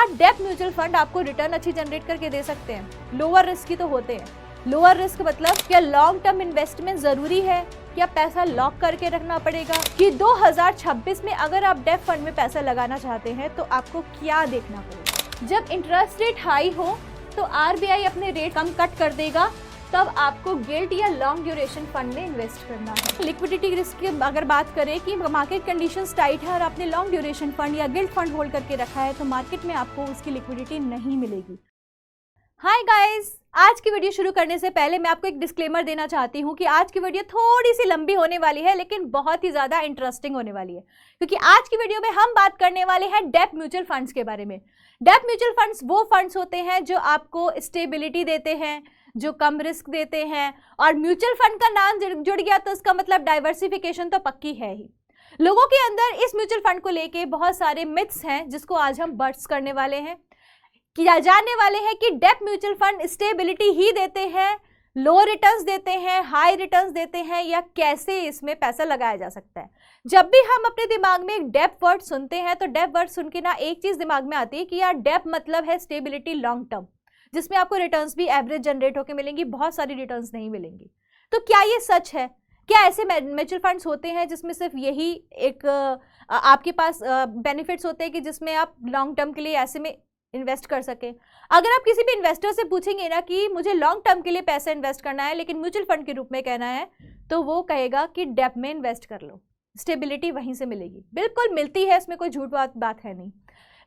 Depth mutual fund आपको return अच्छी generate करके दे सकते हैं? लोअर रिस्क की तो होते हैं। लोअर रिस्क मतलब क्या लॉन्ग टर्म इन्वेस्टमेंट जरूरी है? क्या पैसा लॉक करके रखना पड़ेगा? कि 2026 में अगर आप डेप्थ फंड में पैसा लगाना चाहते हैं तो आपको क्या देखना पड़ेगा? जब इंटरेस्ट रेट हाई हो तो आरबीआई अपने रेट कम कट कर देगा, तब आपको गिल्ट या लॉन्ग ड्यूरेशन फंड में इन्वेस्ट करना है। लिक्विडिटी रिस्क की अगर बात करें कि मार्केट कंडीशंस टाइट है और आपने लॉन्ग ड्यूरेशन फंड या गिल्ट फंड होल्ड करके रखा है तो मार्केट में आपको उसकी लिक्विडिटी नहीं मिलेगी। हाय गाइस, आज की वीडियो शुरू करने से पहले मैं आपको एक डिस्क्लेमर देना चाहती हूँ कि आज की वीडियो थोड़ी सी लंबी होने वाली है लेकिन बहुत ही ज़्यादा इंटरेस्टिंग होने वाली है, क्योंकि आज की वीडियो में हम बात करने वाले हैं डेप्थ म्यूचुअल फंड्स के बारे में। डेप्थ म्यूचुअल फंड्स वो फंड्स होते हैं जो आपको स्टेबिलिटी देते हैं, जो कम रिस्क देते हैं, और म्यूचुअल फंड का नाम जुड़ गया तो इसका मतलब डाइवर्सिफिकेशन तो पक्की है ही। लोगों के अंदर इस म्यूचुअल फंड को लेके बहुत सारे मिथ्स हैं जिसको आज हम बर्स्ट करने वाले हैं। किया जाने वाले हैं कि डेप्थ म्यूचुअल फंड स्टेबिलिटी ही देते हैं, लो रिटर्न्स देते हैं, हाई रिटर्न्स देते हैं, या कैसे इसमें पैसा लगाया जा सकता है। जब भी हम अपने दिमाग में एक डेप्थ वर्ड सुनते हैं तो डेप्थ वर्ड सुन के ना एक चीज दिमाग में आती है कि यार डेप्थ मतलब है स्टेबिलिटी लॉन्ग टर्म, जिसमें आपको रिटर्न्स भी एवरेज जनरेट होकर मिलेंगी, बहुत सारी रिटर्न्स नहीं मिलेंगी। तो क्या ये सच है? क्या ऐसे म्यूचुअल फंड्स होते हैं जिसमें सिर्फ यही एक आपके पास बेनिफिट्स होते हैं कि जिसमें आप लॉन्ग टर्म के लिए ऐसे में इन्वेस्ट कर सके? अगर आप किसी भी इन्वेस्टर से पूछेंगे ना कि मुझे लॉन्ग टर्म के लिए पैसा इन्वेस्ट करना है लेकिन म्यूचुअल फंड के रूप में कहना है, तो वो कहेगा कि डेप्थ में इन्वेस्ट कर लो, स्टेबिलिटी वहीं से मिलेगी। बिल्कुल मिलती है, इसमें कोई झूठ बात है नहीं।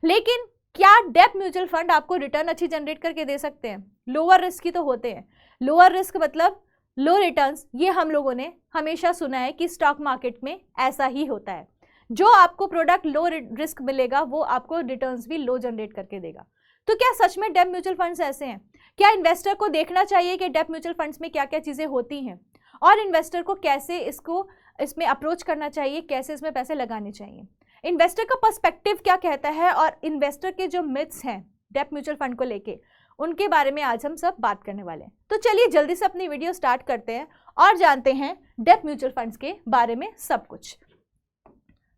लेकिन क्या डेप्थ म्यूचुअल फंड आपको रिटर्न अच्छी जनरेट करके दे सकते हैं? लोअर रिस्क की तो होते हैं। लोअर रिस्क मतलब लो रिटर्न्स, ये हम लोगों ने हमेशा सुना है कि स्टॉक मार्केट में ऐसा ही होता है। जो आपको प्रोडक्ट लो रिस्क मिलेगा वो आपको रिटर्न्स भी लो जनरेट करके देगा। तो क्या सच में डेप्थ म्यूचुअल फंड्स ऐसे हैं? क्या इन्वेस्टर को देखना चाहिए कि डेप्थ म्यूचुअल फंड्स में क्या क्या चीज़ें होती हैं और इन्वेस्टर को कैसे इसमें अप्रोच करना चाहिए, कैसे इसमें पैसे लगाने चाहिए? इन्वेस्टर का पर्सपेक्टिव क्या कहता है और इन्वेस्टर के जो मिथ्स हैं डेप्थ म्यूचुअल फंड को लेके, उनके बारे में आज हम सब बात करने वाले हैं। तो चलिए जल्दी से अपनी वीडियो स्टार्ट करते हैं और जानते हैं डेप्थ म्यूचुअल फंड्स के बारे में सब कुछ।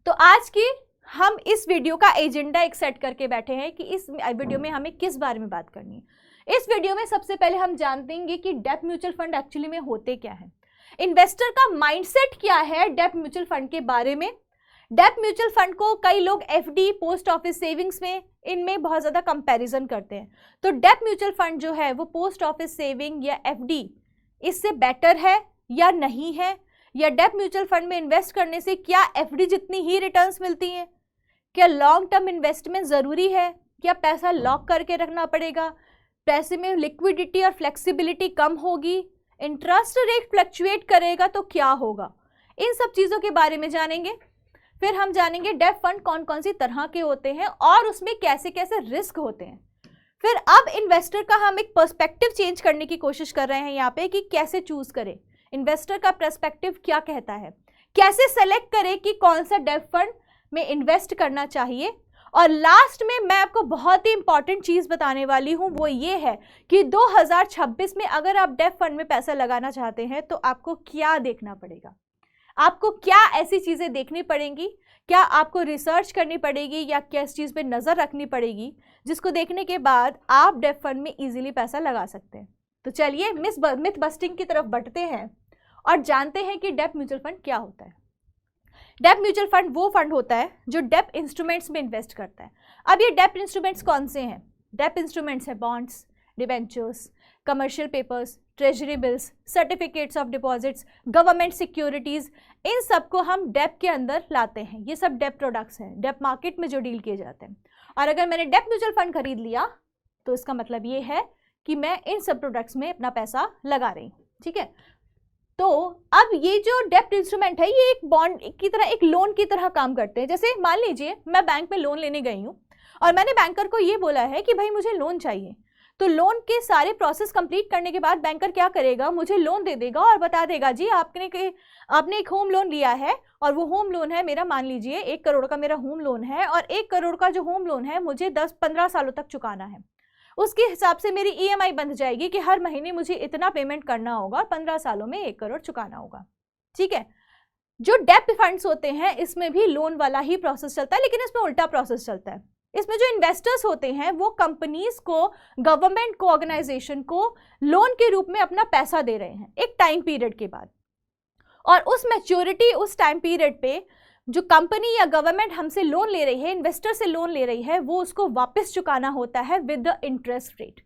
तो आज की हम इस वीडियो का एजेंडा एक सेट करके बैठे हैं कि इस वीडियो में हमें किस बारे में बात करनी है। इस वीडियो में सबसे पहले हम जानेंगे कि डेप्थ म्यूचुअल फंड एक्चुअली में होते क्या है, इन्वेस्टर का माइंडसेट क्या है डेप्थ म्यूचुअल फंड के बारे में। डेप्थ म्यूचुअल फंड को कई लोग एफडी, पोस्ट ऑफिस सेविंग्स में, इनमें बहुत ज़्यादा कंपैरिजन करते हैं। तो डेप्थ म्यूचुअल फंड जो है वो पोस्ट ऑफिस सेविंग या एफडी इससे बेटर है या नहीं है, या डेप्थ म्यूचुअल फंड में इन्वेस्ट करने से क्या एफडी जितनी ही रिटर्न्स मिलती हैं? क्या लॉन्ग टर्म इन्वेस्टमेंट ज़रूरी है? क्या पैसा लॉक करके रखना पड़ेगा? पैसे में लिक्विडिटी और फ्लेक्सिबिलिटी कम होगी? इंटरेस्ट रेट फ्लक्चुएट करेगा तो क्या होगा? इन सब चीज़ों के बारे में जानेंगे। फिर हम जानेंगे डेप्थ फंड कौन कौन सी तरह के होते हैं और उसमें कैसे कैसे रिस्क होते हैं। फिर अब इन्वेस्टर का हम एक पर्सपेक्टिव चेंज करने की कोशिश कर रहे हैं यहाँ पे कि कैसे चूज करें, इन्वेस्टर का पर्सपेक्टिव क्या कहता है, कैसे सेलेक्ट करें कि कौन सा डेप्थ फंड में इन्वेस्ट करना चाहिए। और लास्ट में मैं आपको बहुत ही इंपॉर्टेंट चीज़ बताने वाली हूँ, वो ये है कि 2026 में अगर आप डेप्थ फंड में पैसा लगाना चाहते हैं तो आपको क्या देखना पड़ेगा, आपको क्या ऐसी चीज़ें देखनी पड़ेंगी, क्या आपको रिसर्च करनी पड़ेगी या किस चीज़ पे नज़र रखनी पड़ेगी जिसको देखने के बाद आप डेप्थ फंड में इजीली पैसा लगा सकते हैं। तो चलिए मिथ बस्टिंग की तरफ बढ़ते हैं और जानते हैं कि डेप्थ म्यूचुअल फंड क्या होता है। डेप्थ म्यूचुअल फंड वो फंड होता है जो डेप्थ इंस्ट्रूमेंट्स में इन्वेस्ट करता है। अब ये डेप्थ इंस्ट्रूमेंट्स कौन से हैं? डेप्थ इंस्ट्रूमेंट्स है bonds, debentures, commercial papers, treasury bills, certificates of deposits, government securities, इन सबको हम डेप्थ के अंदर लाते हैं। ये सब डेप्थ प्रोडक्ट्स हैं, डेप्थ मार्केट में जो डील किए जाते हैं। और अगर मैंने डेप्थ म्यूचुअल फंड खरीद लिया तो इसका मतलब ये है कि मैं इन सब प्रोडक्ट्स में अपना पैसा लगा रही हूँ, ठीक है। तो अब ये जो डेप्थ इंस्ट्रूमेंट है ये एक बॉन्ड की तरह, एक लोन की तरह काम करते हैं। जैसे मान लीजिए मैं बैंक में लोन लेने गई हूँ और मैंने बैंकर को ये बोला है कि भाई मुझे लोन चाहिए, तो लोन के सारे प्रोसेस कंप्लीट करने के बाद बैंकर क्या करेगा, मुझे लोन दे देगा और बता देगा जी आपने एक होम लोन लिया है और वो होम लोन है मेरा, मान लीजिए 1 करोड़ का मेरा होम लोन है और 1 करोड़ का जो होम लोन है मुझे 10-15 सालों तक चुकाना है। उसके हिसाब से मेरी ईएमआई बन जाएगी कि हर महीने मुझे इतना पेमेंट करना होगा और 15 सालों में 1 करोड़ चुकाना होगा, ठीक है। जो डेप्थ फंड्स होते हैं इसमें भी लोन वाला ही प्रोसेस चलता है, लेकिन इसमें उल्टा प्रोसेस चलता है। इसमें जो इन्वेस्टर्स होते हैं वो कंपनीज को, गवर्नमेंट को, ऑर्गेनाइजेशन को लोन के रूप में अपना पैसा दे रहे हैं एक टाइम पीरियड के बाद, और उस मैच्योरिटी, उस टाइम पीरियड पे जो कंपनी या गवर्नमेंट हमसे लोन ले रही है, इन्वेस्टर से लोन ले रही है, वो उसको वापस चुकाना होता है विद द इंटरेस्ट रेट।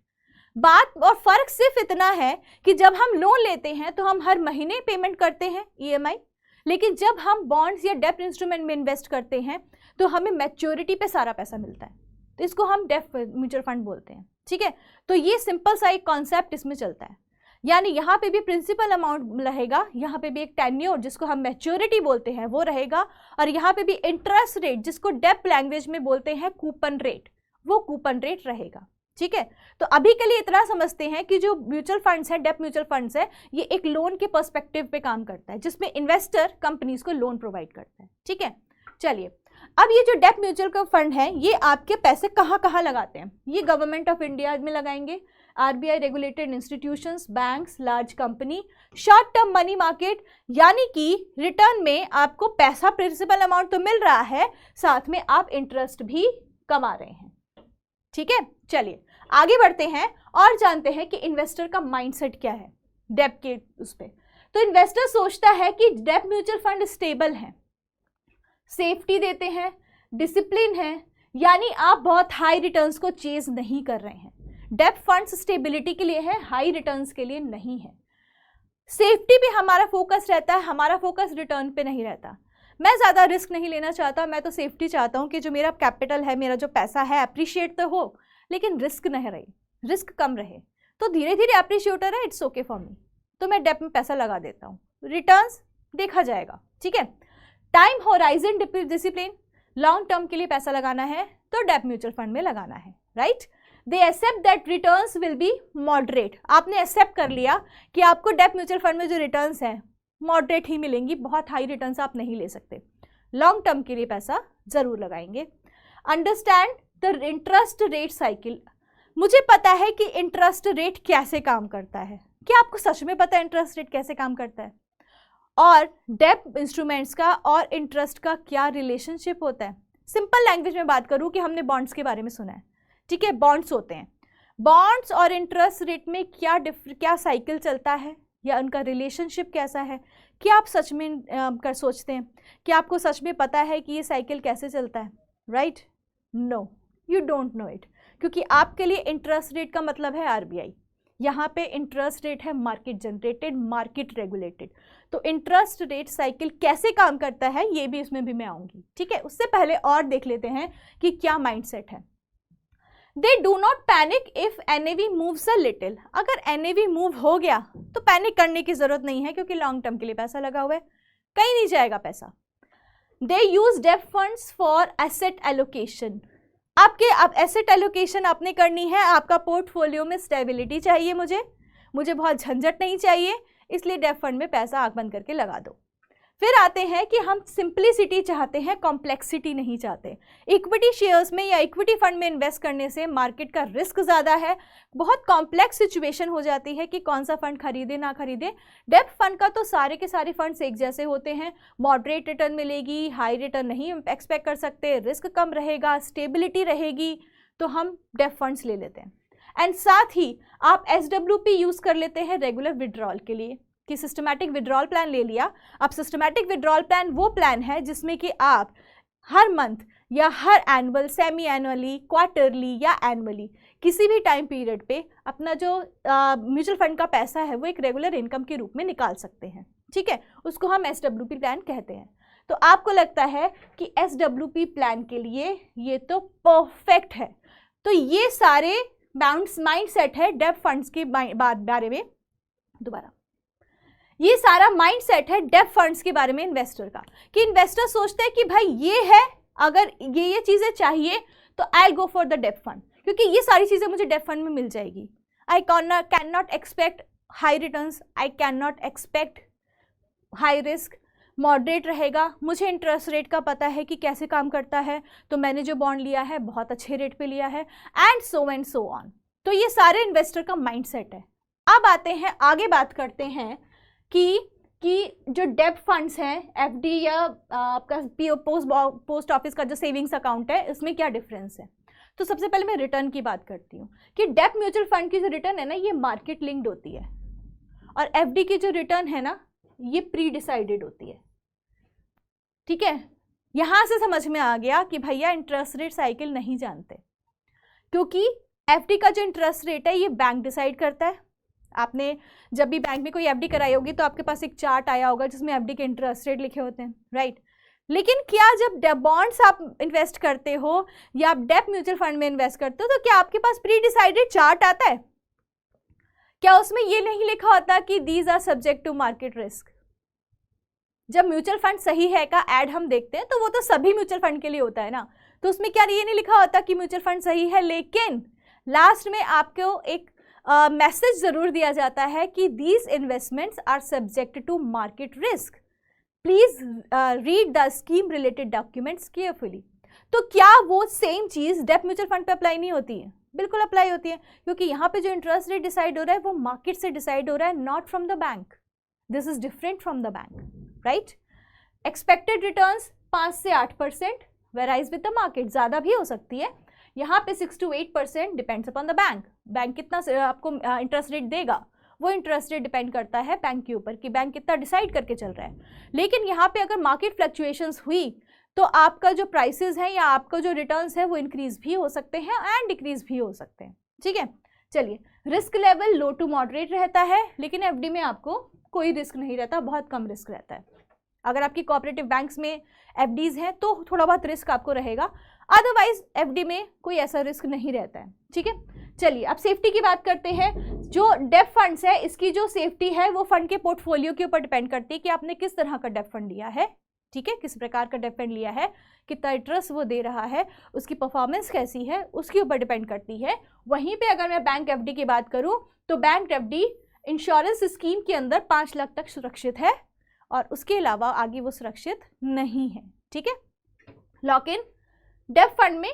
बात और फर्क सिर्फ इतना है कि जब हम लोन लेते हैं तो हम हर महीने पेमेंट करते हैं ईएमआई, लेकिन जब हम बॉन्ड्स या डेब्ट इंस्ट्रूमेंट में इन्वेस्ट करते हैं तो हमें मैच्योरिटी पे सारा पैसा मिलता है, तो इसको हम डेब्ट म्यूचुअल फंड बोलते हैं। ठीक है, तो ये सिंपल सा एक कॉन्सेप्ट इसमें चलता है, यानी यहाँ पे भी प्रिंसिपल अमाउंट रहेगा, यहाँ पे भी एक टेन्योर जिसको हम मैच्योरिटी बोलते हैं वो रहेगा, और यहाँ पे भी इंटरेस्ट रेट जिसको डेब्ट लैंग्वेज में बोलते हैं कूपन रेट, वो कूपन रेट रहेगा। ठीक है, तो अभी के लिए इतना समझते हैं कि जो म्यूचुअल फंड्स है, डेब्ट म्यूचुअल फंड्स है, ये एक लोन के पर्सपेक्टिव पे काम करता है जिसमें इन्वेस्टर कंपनीज को लोन प्रोवाइड करता है। ठीक है, चलिए अब ये जो डेब्ट म्यूचुअल का फंड है ये आपके पैसे कहाँ कहाँ लगाते हैं? ये गवर्नमेंट ऑफ इंडिया में लगाएंगे, RBI regulated institutions, banks, large company, short term money market, यानी कि रिटर्न में आपको पैसा, प्रिंसिपल अमाउंट तो मिल रहा है, साथ में आप इंटरेस्ट भी कमा रहे हैं। ठीक है, चलिए आगे बढ़ते हैं और जानते हैं कि इन्वेस्टर का माइंडसेट क्या है डेब्ट के उस पे। तो इन्वेस्टर सोचता है कि डेब्ट म्यूचुअल फंड स्टेबल है, सेफ्टी देते हैं, डिसिप्लिन है, यानी आप बहुत हाई रिटर्न्स को चेज नहीं कर रहे हैं। डेब्ट फंड्स स्टेबिलिटी के लिए है, हाई रिटर्न्स के लिए नहीं है। सेफ्टी पे हमारा फोकस रहता है, हमारा फोकस रिटर्न पे नहीं रहता। मैं ज़्यादा रिस्क नहीं लेना चाहता, मैं तो सेफ्टी चाहता हूँ कि जो मेरा कैपिटल है, मेरा जो पैसा है अप्रिशिएट तो हो, लेकिन रिस्क नहीं रहे, रिस्क कम रहे, तो धीरे धीरे अप्रिशिएट है, इट्स ओके फॉर मी, तो मैं डेब्ट में पैसा लगा देता हूँ, रिटर्न्स देखा जाएगा। ठीक है, time horizon discipline, long term के लिए पैसा लगाना है तो डेब्ट म्यूचुअल फंड में लगाना है, right. They expect that returns will be moderate, आपने एक्सेप्ट कर लिया कि आपको डेब्ट म्यूचुअल फंड में जो रिटर्न्स हैं मॉडरेट ही मिलेंगी, बहुत हाई रिटर्न्स आप नहीं ले सकते, लॉन्ग टर्म के लिए पैसा जरूर लगाएंगे। Understand the interest rate cycle, मुझे पता है कि इंटरेस्ट रेट कैसे काम करता है। क्या आपको सच में पता है इंटरेस्ट रेट कैसे काम करता है, और डेब्ट इंस्ट्रूमेंट्स का और इंटरेस्ट का क्या रिलेशनशिप होता है? सिंपल लैंग्वेज में बात करूं कि हमने बॉन्ड्स के बारे में सुना है, ठीक है, बॉन्ड्स होते हैं, बॉन्ड्स और इंटरेस्ट रेट में क्या साइकिल चलता है या उनका रिलेशनशिप कैसा है? क्या आप सच में कर सोचते हैं? क्या आपको सच में पता है कि ये साइकिल कैसे चलता है? Right, no, you don't know it, क्योंकि आपके लिए इंटरेस्ट रेट का मतलब है आरबीआई, यहाँ पे इंटरेस्ट रेट है मार्केट जनरेटेड, मार्केट रेगुलेटेड। तो इंटरेस्ट रेट साइकिल कैसे काम करता है ये भी इसमें भी मैं आऊँगी। ठीक है, उससे पहले और देख लेते हैं कि क्या माइंडसेट है। They do not panic if NAV moves a little, अगर NAV मूव हो गया तो पैनिक करने की जरूरत नहीं है, क्योंकि लॉन्ग टर्म के लिए पैसा लगा हुआ है, कहीं नहीं जाएगा पैसा। दे यूज डेब्ट फंड्स फॉर एसेट एलोकेशन, आपके अब एसेट एलोकेशन आपने करनी है, आपका पोर्टफोलियो में स्टेबिलिटी चाहिए, मुझे बहुत झंझट नहीं चाहिए, इसलिए डेब्ट फंड में पैसा आंख बंद करके लगा दो। फिर आते हैं कि हम सिंप्लिसिटी चाहते हैं, कॉम्प्लेक्सिटी नहीं चाहते। इक्विटी शेयर्स में या इक्विटी फंड में इन्वेस्ट करने से मार्केट का रिस्क ज़्यादा है, बहुत कॉम्प्लेक्स सिचुएशन हो जाती है कि कौन सा फंड खरीदे ना खरीदे। डेब्ट फंड का तो सारे के सारे फंड्स एक जैसे होते हैं, मॉडरेट रिटर्न मिलेगी, हाई रिटर्न नहीं एक्सपेक्ट कर सकते, रिस्क कम रहेगा, स्टेबिलिटी रहेगी, तो हम डेब्ट फंड्स ले लेते हैं। एंड साथ ही आप SWP यूज़ कर लेते हैं रेगुलर विड्रॉल के लिए, कि सिस्टमैटिक विड्रॉल प्लान ले लिया। अब सिस्टमैटिक विड्रॉल प्लान वो प्लान है जिसमें कि आप हर मंथ या हर एनुअल, सेमी एनुअली, क्वार्टरली या एनुअली किसी भी टाइम पीरियड पे अपना जो म्यूचुअल फंड का पैसा है वो एक रेगुलर इनकम के रूप में निकाल सकते हैं। ठीक है, उसको हम SWP प्लान कहते हैं। तो आपको लगता है कि SWP प्लान के लिए ये तो परफेक्ट है, तो ये सारे माइंडसेट है डेब्ट फंड्स के बारे में। दोबारा, ये सारा माइंडसेट है डेब्ट फंड्स के बारे में इन्वेस्टर का, कि इन्वेस्टर सोचते हैं कि भाई ये है, अगर ये चीज़ें चाहिए तो आई गो फॉर द डेब्ट फंड, क्योंकि ये सारी चीज़ें मुझे डेब्ट फंड में मिल जाएगी। I can not expect high returns, I can not expect high risk, moderate रहेगा, मुझे इंटरेस्ट रेट का पता है कि कैसे काम करता है, तो मैंने जो बॉन्ड लिया है बहुत अच्छे रेट पे लिया है, एंड सो ऑन। तो ये सारे इन्वेस्टर का माइंडसेट है। अब आते हैं आगे, बात करते हैं कि जो डेब्ट फंड्स हैं, FD या आपका पोस्ट ऑफिस का जो सेविंग्स अकाउंट है, इसमें क्या डिफरेंस है। तो सबसे पहले मैं रिटर्न की बात करती हूँ कि डेप म्यूचुअल फंड की जो रिटर्न है ना ये मार्केट लिंक्ड होती है, और एफडी की जो रिटर्न है ना ये प्री डिसाइडेड होती है। ठीक है, यहां से समझ में आ गया कि भैया इंटरेस्ट रेट साइकिल नहीं जानते, क्योंकि एफडी का जो इंटरेस्ट रेट है ये बैंक डिसाइड करता है। आपने जब भी बैंक में कोई एफडी कराई होगी तो आपके पास एक चार्ट आया होगा जिसमें एफडी के इंटरेस्ट रेट लिखे होते हैं, राइट। लेकिन क्या जब डेप बॉन्ड्स आप इन्वेस्ट करते हो या आप डेप म्यूचुअल फंड में इन्वेस्ट करते हो तो क्या आपके पास प्री डिसाइडेड चार्ट आता है? क्या उसमें ये नहीं लिखा होता कि these are subject to market risk? जब म्यूचुअल फंड सही है का ऐड हम देखते हैं तो वो तो सभी म्यूचुअल फंड के लिए होता है ना, तो उसमें क्या ये नहीं लिखा होता कि म्यूचुअल फंड सही है, लेकिन लास्ट में आपको एक मैसेज जरूर दिया जाता है कि these investments are subject to market risk, please read the scheme related documents carefully. तो क्या वो सेम चीज डेप म्यूचुअल फंड पे अप्लाई नहीं होती है? बिल्कुल अप्लाई होती है, क्योंकि यहाँ पे जो इंटरेस्ट रेट डिसाइड हो रहा है वो मार्केट से डिसाइड हो रहा है, not from the bank. This is different from the bank, right. Expected returns 5 से 8% वेराइज विद द मार्केट, ज़्यादा भी हो सकती है। यहाँ पे 6 to 8% depends upon the bank. Bank कितना आपको इंटरेस्ट रेट देगा, वो इंटरेस्ट रेट डिपेंड करता है बैंक के ऊपर कि बैंक कितना डिसाइड करके चल रहा है। लेकिन यहाँ पे अगर मार्केट फ्लक्चुएशंस हुई तो आपका जो प्राइसेस है या आपका जो रिटर्न्स है वो इंक्रीज भी हो सकते हैं एंड डिक्रीज भी हो सकते हैं। ठीक है, चलिए, risk level low to moderate रहता है, लेकिन एफडी में आपको कोई रिस्क नहीं रहता, बहुत कम रिस्क रहता है। अगर आपकी कोऑपरेटिव बैंक्स में एफडीज हैं तो थोड़ा बहुत रिस्क आपको रहेगा, अदरवाइज एफडी में कोई ऐसा रिस्क नहीं रहता है। ठीक है, चलिए अब सेफ्टी की बात करते हैं। जो डेप फंड्स है इसकी जो सेफ्टी है वो फंड के पोर्टफोलियो के ऊपर डिपेंड करती है कि आपने किस तरह का डेप फंड लिया है। ठीक है, किस प्रकार का डेप फंड लिया है, कितना इंटरेस्ट वो दे रहा है, उसकी परफॉर्मेंस कैसी है, उसके ऊपर डिपेंड करती है। वहीं पे अगर मैं बैंक एफडी की बात करूं तो बैंक एफडी इंश्योरेंस स्कीम के अंदर 5 लाख तक सुरक्षित है और उसके अलावा आगे वो सुरक्षित नहीं है। ठीक है, लॉक इन डेप फंड में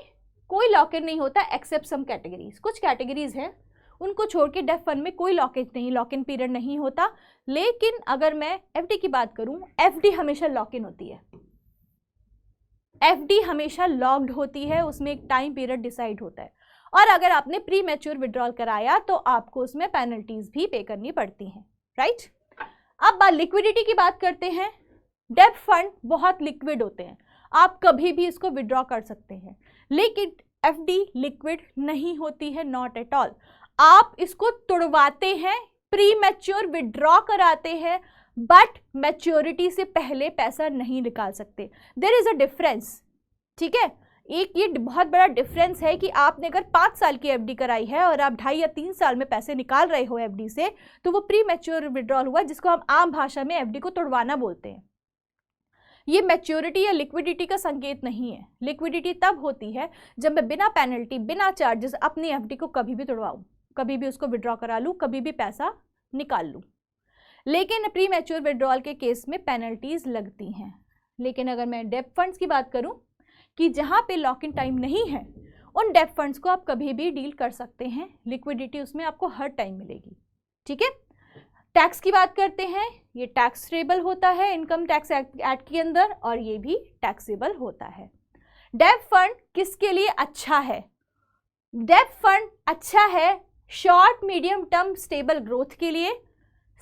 कोई लॉक इन नहीं होता एक्सेप्ट सम कैटेगरीज। कुछ कैटेगरीज हैं उनको छोड़ के डेप फंड में कोई लॉक इन पीरियड नहीं होता। लेकिन अगर मैं एफडी की बात करूं, एफडी हमेशा लॉक इन होती है, एफडी हमेशा लॉक्ड होती है, उसमें एक टाइम पीरियड डिसाइड होता है, और अगर आपने प्री मैच्योर विड्रॉल कराया तो आपको उसमें पेनल्टीज भी पे करनी पड़ती हैं, राइट। अब लिक्विडिटी की बात करते हैं। डेप फंड बहुत लिक्विड होते हैं, आप कभी भी इसको विड्रॉ कर सकते हैं, लेकिन एफडी लिक्विड नहीं होती है, नॉट एट ऑल। आप इसको तुड़वाते हैं, प्री मैच्योर विड्रॉ कराते हैं, बट मैच्योरिटी से पहले पैसा नहीं निकाल सकते। There is a difference. ठीक है, एक ये बहुत बड़ा डिफरेंस है कि आपने अगर 5 साल की एफडी कराई है और आप 2.5 या 3 साल में पैसे निकाल रहे हो एफडी से, तो वो प्री मैच्योर विड्रॉल हुआ, जिसको हम आम भाषा में एफडी को तुड़वाना बोलते हैं। ये मैच्योरिटी या लिक्विडिटी का संकेत नहीं है। लिक्विडिटी तब होती है जब मैं बिना पेनल्टी, बिना चार्जेस अपनी एफडी को कभी भी तुड़वाऊं, कभी भी उसको विड्रॉ करा लूँ, कभी भी पैसा निकाल लूँ। लेकिन प्री मैच्योर विड्रॉल के केस में पेनल्टीज लगती हैं। लेकिन अगर मैं डेप फंड्स की बात करूं कि जहां पे लॉक इन टाइम नहीं है, उन डेप फंड्स को आप कभी भी डील कर सकते हैं, लिक्विडिटी उसमें आपको हर टाइम मिलेगी। ठीक है, टैक्स की बात करते हैं। ये टैक्सेबल होता है इनकम टैक्स एक्ट के अंदर, और ये भी टैक्सेबल होता है। डेप फंड किसके लिए अच्छा है? डेप फंड अच्छा है short medium term stable growth के लिए,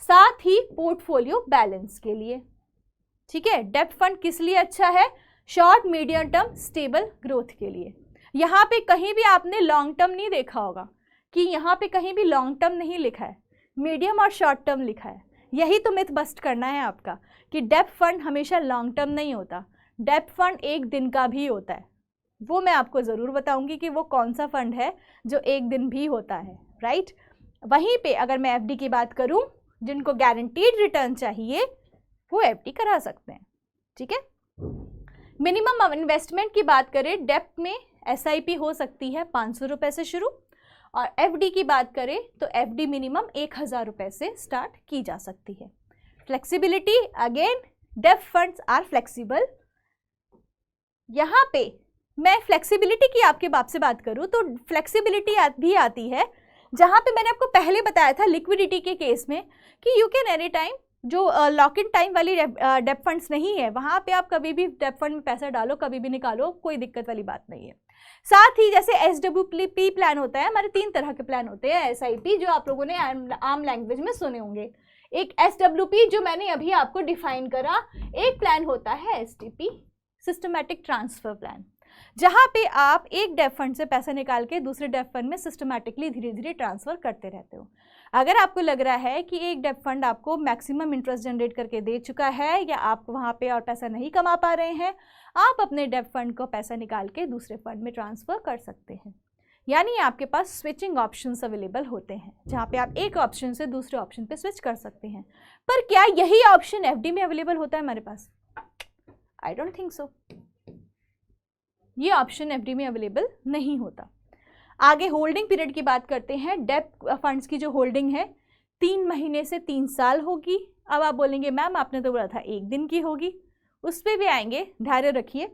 साथ ही पोर्टफोलियो बैलेंस के लिए। ठीक है, डेप फंड किस लिए अच्छा है? Short medium term stable growth के लिए। यहाँ पे कहीं भी आपने लॉन्ग टर्म नहीं देखा होगा, कि यहाँ पे कहीं भी लॉन्ग टर्म नहीं लिखा है, मीडियम और शॉर्ट टर्म लिखा है। यही तो मिथ बस्ट करना है आपका कि डेप फंड हमेशा लॉन्ग टर्म नहीं होता, डेप फंड एक दिन का भी होता है। वो मैं आपको ज़रूर बताऊंगी कि वो कौन सा फंड है जो एक दिन भी होता है, राइट। वहीं पे अगर मैं एफडी की बात करूं, जिनको गारंटीड रिटर्न चाहिए वो एफडी करा सकते हैं। ठीक है, मिनिमम इन्वेस्टमेंट की बात करें, डेप में एसआईपी हो सकती है 500 रुपये से शुरू, और एफडी की बात करें तो एफडी मिनिमम 1000 रुपये से स्टार्ट की जा सकती है। Flexibility, again debt funds are flexible. यहाँ पे मैं फ्लेक्सिबिलिटी की आपके बाप से बात करूँ तो फ्लेक्सिबिलिटी भी आती है जहाँ पे मैंने आपको पहले बताया था लिक्विडिटी के केस में कि यू कैन एनी टाइम, जो लॉक इन टाइम वाली डेप फंड्स नहीं है, वहाँ पे आप कभी भी डेप फंड में पैसा डालो, कभी भी निकालो, कोई दिक्कत वाली बात नहीं है। साथ ही जैसे SWP प्लान होता है, हमारे 3 तरह के प्लान होते हैं SIP, जो आप लोगों ने आम लैंग्वेज में सुने होंगे। एक SWP जो मैंने अभी आपको डिफाइन करा, एक प्लान होता है STP, सिस्टमैटिक ट्रांसफर प्लान, जहां पे आप एक डेफ फंड से पैसा निकाल के दूसरे डेफ फंड में सिस्टमैटिकली धीरे धीरे ट्रांसफर करते रहते हो। अगर आपको लग रहा है कि एक डेफ फंड आपको मैक्सिमम इंटरेस्ट जनरेट करके दे चुका है या आप वहाँ पे और पैसा नहीं कमा पा रहे हैं, आप अपने डेफ फंड को पैसा निकाल के दूसरे फंड में ट्रांसफ़र कर सकते हैं। यानी आपके पास स्विचिंग ऑप्शंस अवेलेबल होते हैं, जहाँ पे आप एक ऑप्शन से दूसरे ऑप्शन पे स्विच कर सकते हैं। पर क्या यही ऑप्शन FD में अवेलेबल होता है हमारे पास? I don't think so. ये ऑप्शन FD में अवेलेबल नहीं होता। आगे होल्डिंग पीरियड की बात करते हैं। डेब्ट फंड्स की जो होल्डिंग है 3 महीने से 3 साल होगी। अब आप बोलेंगे मैम आपने तो बोला था 1 दिन की होगी, उस पर भी आएंगे, धैर्य रखिए।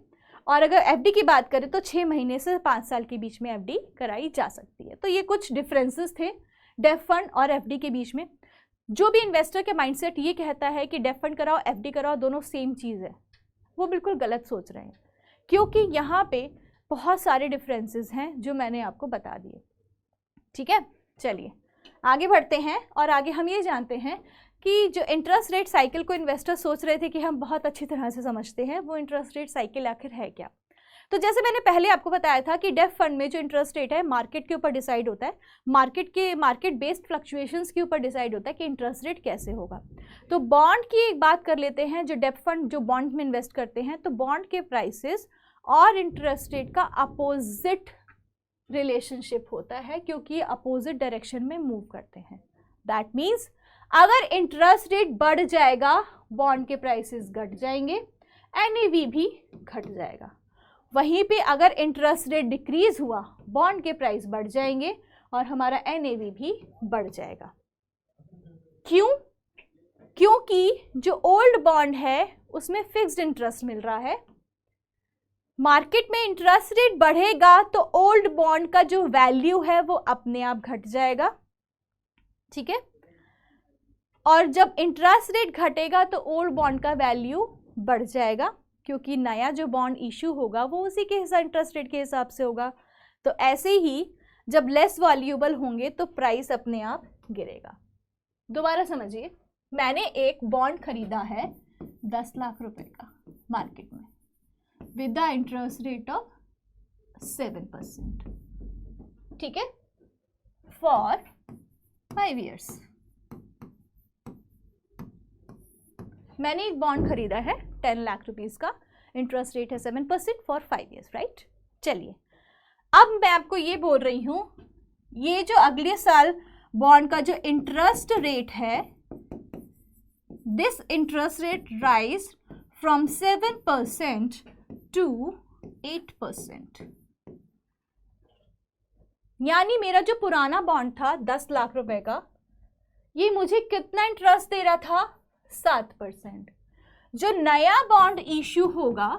और अगर FD की बात करें तो 6 महीने से 5 साल के बीच में FD कराई जा सकती है। तो ये कुछ डिफरेंसेस थे डेफ फंड और FD के बीच में। जो भी इन्वेस्टर के माइंडसेट ये कहता है कि डेफ फंड कराओ FD कराओ दोनों सेम चीज़ है, वो बिल्कुल गलत सोच रहे हैं, क्योंकि यहाँ पे बहुत सारे डिफरेंसेस हैं जो मैंने आपको बता दिए। ठीक है, चलिए आगे बढ़ते हैं। और आगे हम ये जानते हैं कि जो इंटरेस्ट रेट साइकिल को इन्वेस्टर सोच रहे थे कि हम बहुत अच्छी तरह से समझते हैं, वो इंटरेस्ट रेट साइकिल आखिर है क्या। तो जैसे मैंने पहले आपको बताया था कि डेफ फंड में जो इंटरेस्ट रेट है मार्केट के ऊपर डिसाइड होता है, मार्केट बेस्ड फ्लक्चुएशंस के ऊपर डिसाइड होता है कि इंटरेस्ट रेट कैसे होगा। तो बॉन्ड की एक बात कर लेते हैं। जो डेफ फंड जो बॉन्ड में इन्वेस्ट करते हैं, तो बॉन्ड के प्राइसेस और इंटरेस्ट रेट का अपोजिट रिलेशनशिप होता है, क्योंकि अपोजिट डायरेक्शन में मूव करते हैं। दैट मीन्स अगर इंटरेस्ट रेट बढ़ जाएगा बॉन्ड के प्राइसेस घट जाएंगे, NAV भी घट जाएगा। वहीं पे अगर इंटरेस्ट रेट डिक्रीज हुआ बॉन्ड के प्राइस बढ़ जाएंगे और हमारा NAV भी बढ़ जाएगा। क्यों? क्योंकि जो ओल्ड बॉन्ड है उसमें फिक्स्ड इंटरेस्ट मिल रहा है। मार्केट में इंटरेस्ट रेट बढ़ेगा तो ओल्ड बॉन्ड का जो वैल्यू है वो अपने आप घट जाएगा। ठीक है, और जब इंटरेस्ट रेट घटेगा तो ओल्ड बॉन्ड का वैल्यू बढ़ जाएगा, क्योंकि नया जो बॉन्ड इशू होगा वो उसी के इंटरेस्ट रेट के हिसाब से होगा। तो ऐसे ही जब लेस वैल्यूएबल होंगे तो प्राइस अपने आप गिरेगा। दोबारा समझिए, मैंने एक बॉन्ड खरीदा है 10 लाख रुपए का मार्केट में with the interest rate of 7%। ठीक है, फॉर 5 years। मैंने एक बॉन्ड खरीदा है 10 लाख रुपीस का, इंटरेस्ट रेट है 7% फॉर 5 years, राइट। चलिए अब मैं आपको ये बोल रही हूं, ये जो अगले साल बॉन्ड का जो इंटरेस्ट रेट है, this interest rate rise from 7% to 8%। यानी मेरा जो पुराना बॉन्ड था 10 लाख रुपए का, ये मुझे कितना इंटरेस्ट दे रहा था? 7%। जो नया बॉन्ड इशू होगा,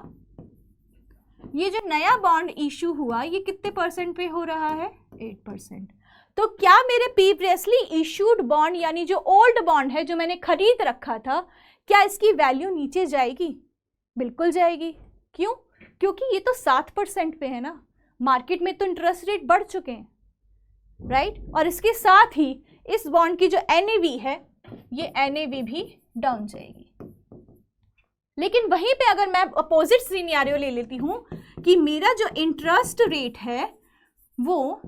ये जो नया बॉन्ड इशू हुआ ये कितने परसेंट पे हो रहा है? 8%। तो क्या मेरे प्रीवियसली इशूड बॉन्ड यानी जो ओल्ड बॉन्ड है जो मैंने खरीद रखा था, क्या इसकी वैल्यू नीचे जाएगी? बिल्कुल जाएगी। क्यों? क्योंकि ये तो 7% पे है ना, मार्केट में तो इंटरेस्ट रेट बढ़ चुके हैं, राइट। और इसके साथ ही इस बॉन्ड की जो NAV है, ये NAV भी डाउन जाएगी। लेकिन वहीं पे अगर मैं अपोजिट सिनेरियो ले लेती हूं कि मेरा जो इंटरेस्ट रेट है वो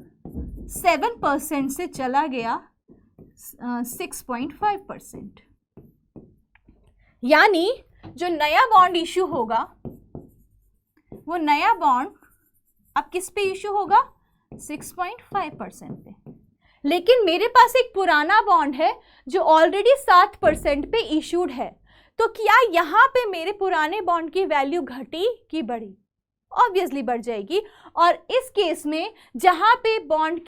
7% से चला गया 6.5%, यानी जो नया बॉन्ड इशू होगा वो नया बॉन्ड अब किस पे इशू होगा? 6.5% पे। लेकिन मेरे पास एक पुराना बॉन्ड है जो ऑलरेडी 7% पे इशूड है, तो क्या यहाँ पे मेरे पुराने बॉन्ड की वैल्यू घटी कि बढ़ी? ऑब्वियसली बढ़ जाएगी। और इस केस में जहाँ पे